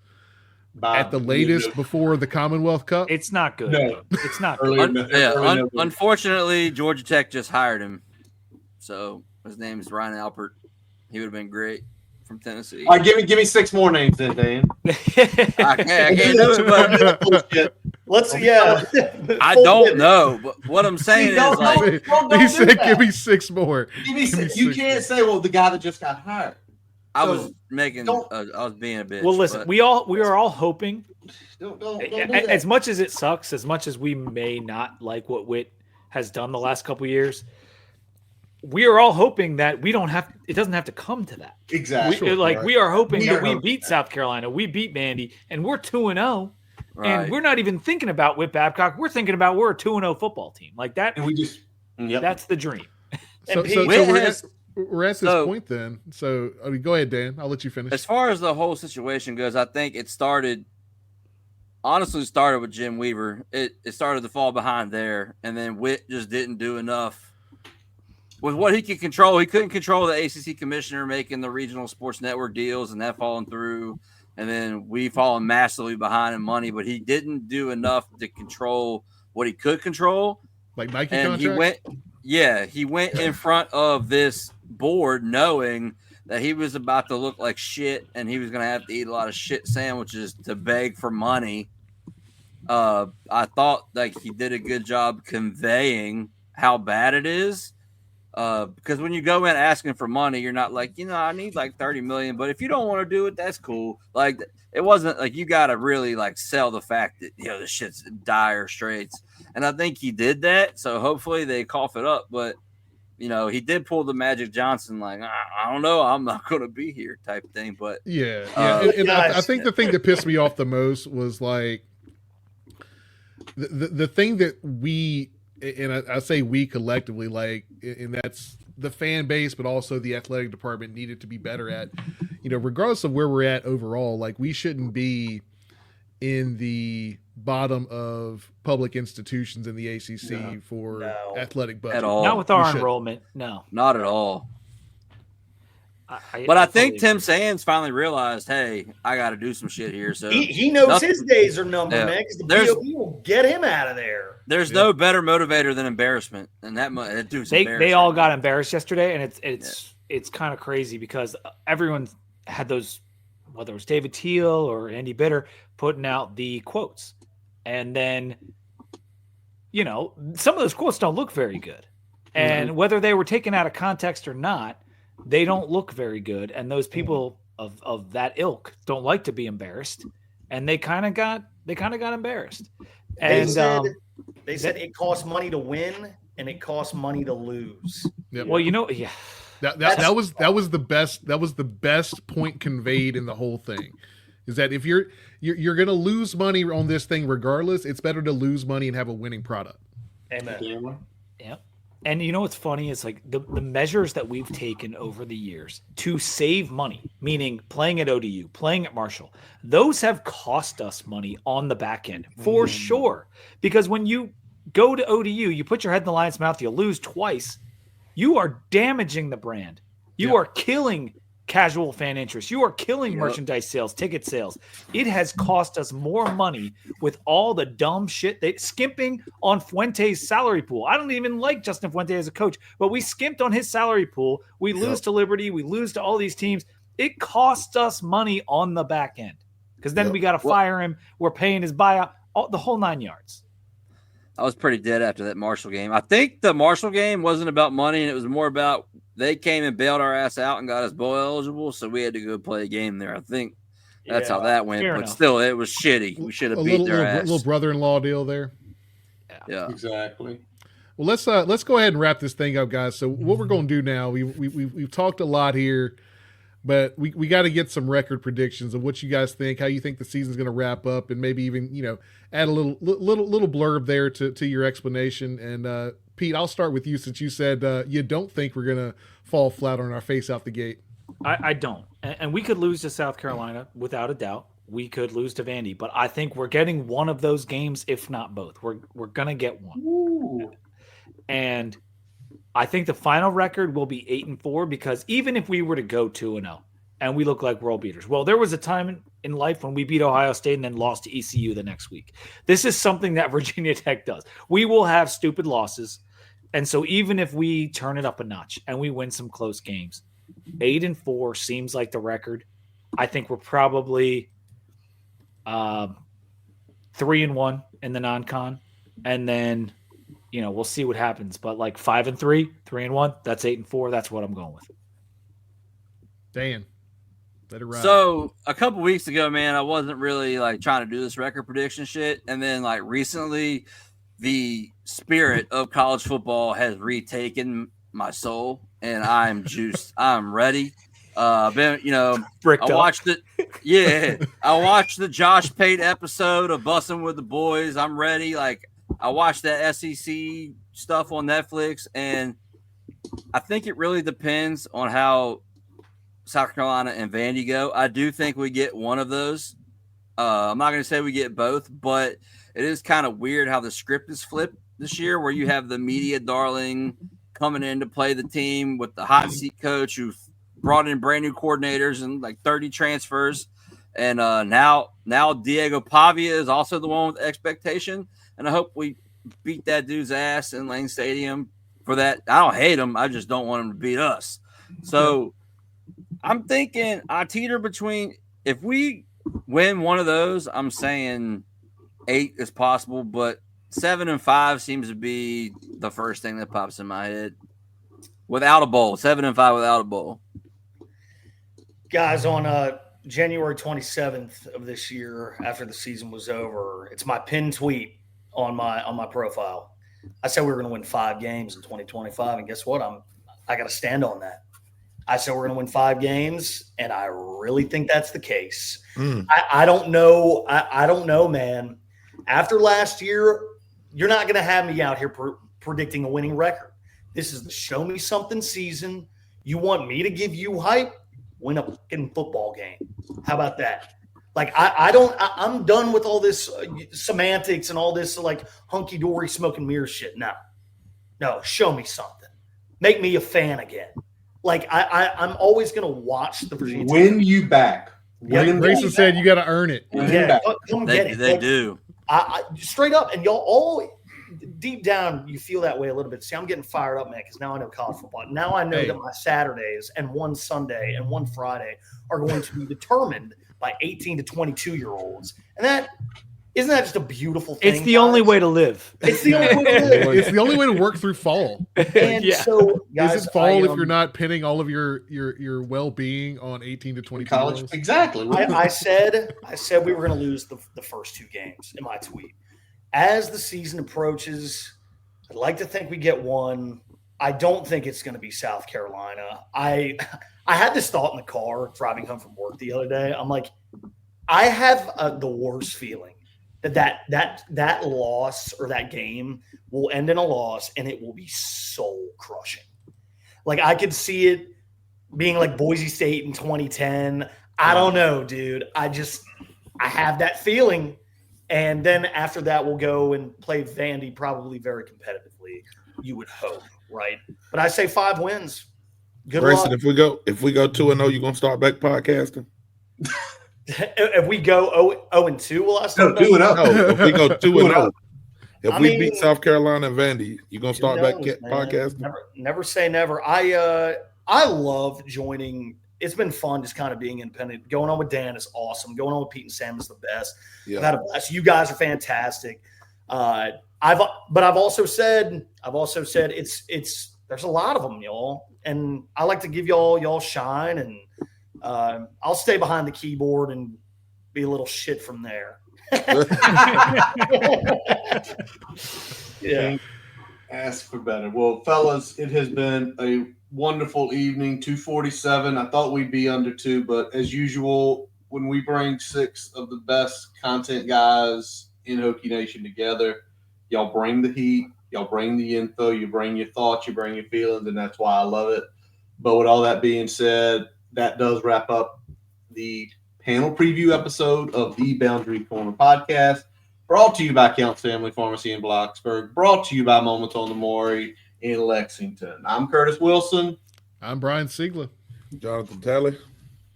at the latest before the Commonwealth Cup. It's not good. No. It's not good. Unfortunately, Georgia Tech just hired him. So his name is Ryan Alpert. He would have been great from Tennessee. All right, give me 6 more names then, Dan. I can't do it, but Let's I don't know. But what I'm saying is, like, he said, "Give me 6 more." Give me 6. You can't say, "Well, the guy that just got hired." I was being a bitch. Well, listen, but we are all hoping. Don't do that. As much as it sucks, as much as we may not like what Witt has done the last couple of years, we are all hoping that it doesn't have to come to that. Exactly. We are hoping that we beat South Carolina, we beat Vandy, and we're 2-0. Right. And we're not even thinking about Whit Babcock. We're thinking about we're a 2-0 football team like that. And we just that's the dream. So we're at this point then. So go ahead, Dan. I'll let you finish. As far as the whole situation goes, I think it started with Jim Weaver. It started to fall behind there, and then Witt just didn't do enough with what he could control. He couldn't control the ACC commissioner making the regional sports network deals and that falling through. And then we fallen massively behind in money, but he didn't do enough to control what he could control. Like Nike and contracts? he went in front of this board knowing that he was about to look like shit and he was going to have to eat a lot of shit sandwiches to beg for money. I thought like he did a good job conveying how bad it is. Because when you go in asking for money, you're not like, I need like 30 million, but if you don't want to do it, that's cool. Like, it wasn't like you got to really like sell the fact that, the shit's dire straits. And I think he did that. So hopefully they cough it up. But, he did pull the Magic Johnson, like, I don't know, I'm not going to be here type thing. But I think the thing that pissed me off the most was like the thing that we, and I say we collectively, like, and that's the fan base, but also the athletic department needed to be better at, regardless of where we're at overall, like we shouldn't be in the bottom of public institutions in the ACC for athletic budget. At all. Not with our enrollment. No, not at all. I think Tim Sands finally realized, hey, I got to do some shit here. So he knows his days are numbered, man. Because the BOP will get him out of there. There's no better motivator than embarrassment, and that dude's they all got embarrassed yesterday, and it's kind of crazy because everyone had those, whether it was David Teal or Andy Bitter, putting out the quotes, and then some of those quotes don't look very good, and whether they were taken out of context or not, they don't look very good, and those people of that ilk don't like to be embarrassed, and they kind of got embarrassed. And they said it costs money to win and it costs money to lose. Yep. Well, that was the best point conveyed in the whole thing. Is that if you're going to lose money on this thing regardless, it's better to lose money and have a winning product. Amen. Yeah. And what's funny is like the measures that we've taken over the years to save money, meaning playing at ODU, playing at Marshall, those have cost us money on the back end for sure. Because when you go to ODU, you put your head in the lion's mouth, you lose twice, you are damaging the brand. You are killing casual fan interest. You are killing Yep. merchandise sales, ticket sales. It has cost us more money with all the dumb shit skimping on Fuente's salary pool. I don't even like Justin Fuente as a coach, but we skimped on his salary pool. We lose to Liberty. We lose to all these teams. It costs us money on the back end because then we got to fire him. We're paying his buyout, the whole 9 yards. I was pretty dead after that Marshall game. I think the Marshall game wasn't about money, and it was more about they came and bailed our ass out and got us bowl eligible, so we had to go play a game there. I think that's how that went. But still, it was shitty. We should have beat their ass. Little brother-in-law deal there. Yeah, exactly. Well, let's go ahead and wrap this thing up, guys. So what we're going to do now? We've talked a lot here, but we got to get some record predictions of what you guys think, how you think the season's going to wrap up, and maybe even add a little blurb there to your explanation. And Pete, I'll start with you since you said you don't think we're going to fall flat on our face out the gate. I don't. And we could lose to South Carolina without a doubt. We could lose to Vandy, but I think we're getting one of those games, if not both. We're going to get one. Ooh. And I think the final record will be 8-4 because even if we were to go 2-0 and we look like world beaters, well, there was a time in life when we beat Ohio State and then lost to ECU the next week. This is something that Virginia Tech does. We will have stupid losses. And so even if we turn it up a notch and we win some close games, 8-4 seems like the record. I think we're probably 3-1 in the non-con, and then we'll see what happens. But like 5-3, 3-1, that's 8-4. That's what I'm going with. Dan, let it ride. So a couple weeks ago, man, I wasn't really like trying to do this record prediction shit, and then like recently, the spirit of college football has retaken my soul, and I'm juiced. I'm ready. I watched it. Yeah, I watched the Josh Pate episode of Bussin' with the Boys. I'm ready. Like, I watched that SEC stuff on Netflix, and I think it really depends on how South Carolina and Vandy go. I do think we get one of those. I'm not going to say we get both, but it is kind of weird how the script is flipped this year, where you have the media darling coming in to play the team with the hot seat coach who brought in brand new coordinators and like 30 transfers. And now Diego Pavia is also the one with expectation. And I hope we beat that dude's ass in Lane Stadium for that. I don't hate him. I just don't want him to beat us. So I'm thinking I teeter between, if we win one of those, I'm saying 8 is possible, but 7-5 seems to be the first thing that pops in my head. Without a bowl, 7-5 without a bowl. Guys, on January 27th of this year, after the season was over, it's my pinned tweet on my profile. I said we were going to win 5 games in 2025, and guess what? I got to stand on that. I said we're going to win 5 games, and I really think that's the case. I don't know. I don't know, man. After last year, you're not going to have me out here predicting a winning record. This is the show me something season. You want me to give you hype? Win a fucking football game. How about that? Like, I'm done with all this semantics and all this like hunky-dory smoke and mirror shit. No, show me something. Make me a fan again. Like, I'm always going to watch the Virginia Win you back. Grayson said you got to earn it. Yeah, come get it. They do. I straight up, and y'all all deep down, you feel that way a little bit. See, I'm getting fired up, man, because now I know college football. Now I know that my Saturdays and one Sunday and one Friday are going to be determined by 18 to 22-year-olds. And isn't that just a beautiful thing? It's the only way to live. It's the only way to live. It's the only way to work through fall. And so, guys, is it fall if you're not pinning all of your well-being on 18 to 22 college? Exactly. I said we were going to lose the first 2 games in my tweet. As the season approaches, I'd like to think we get one. I don't think it's going to be South Carolina. I had this thought in the car driving home from work the other day. I'm like, I have the worst feeling that loss or that game will end in a loss, and it will be soul crushing. Like, I could see it being like Boise State in 2010. I don't know, dude. I have that feeling. And then after that, we'll go and play Vandy probably very competitively, you would hope, right? But I say 5 wins. Good Grayson, luck. if we go 2-0, you gonna start back podcasting? If we go 0-2, will I No, start? do it up. No, if we go 2-0, if I we mean, beat South Carolina and Vandy, you gonna start back podcasting? Never say never. I love joining. It's been fun just kind of being independent. Going on with Dan is awesome. Going on with Pete and Sam is the best. Yeah. I've had a blast. You guys are fantastic. I've also said it's there's a lot of them, y'all, and I like to give y'all shine, and I'll stay behind the keyboard and be a little shit from there. Yeah. Ask for better. Well, fellas, it has been a wonderful evening. 2:47. I thought we'd be under 2, but as usual, when we bring 6 of the best content guys in Hokie Nation together, y'all bring the heat, y'all bring the info, you bring your thoughts, you bring your feelings, and that's why I love it. But with all that being said, that does wrap up the panel preview episode of the Boundary Corner podcast. Brought to you by Counts Family Pharmacy in Bloxburg. Brought to you by Moments on the Maury in Lexington. I'm Curtis Wilson. I'm Brian Siegler. Jonathan Talley.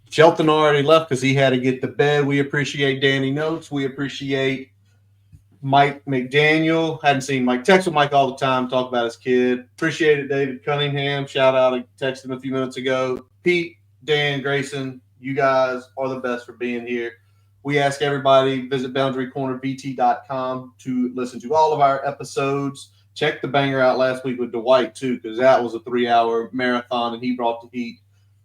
Shelton already left because he had to get to bed. We appreciate Danny Notes. We appreciate Mike McDaniel. Hadn't seen Mike. Text with Mike all the time. Talk about his kid. Appreciate it, David Cunningham. Shout out. I texted him a few minutes ago. Pete, Dan, Grayson, you guys are the best for being here. We ask everybody, visit boundarycornerbt.com to listen to all of our episodes. Check the banger out last week with Dwight, too, because that was a 3-hour marathon, and he brought the heat.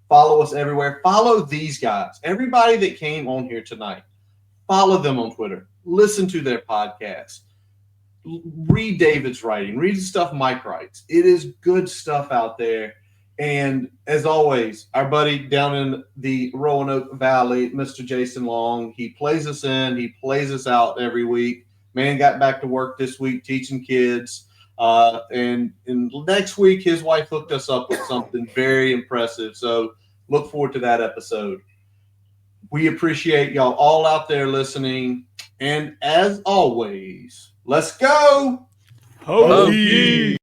Follow us everywhere. Follow these guys. Everybody that came on here tonight, follow them on Twitter. Listen to their podcasts. Read David's writing. Read the stuff Mike writes. It is good stuff out there. And as always, our buddy down in the Roanoke Valley, Mr. Jason Long, he plays us in. He plays us out every week. Man got back to work this week teaching kids. And next week, his wife hooked us up with something very impressive. So look forward to that episode. We appreciate y'all all out there listening. And as always, let's go. Hokie!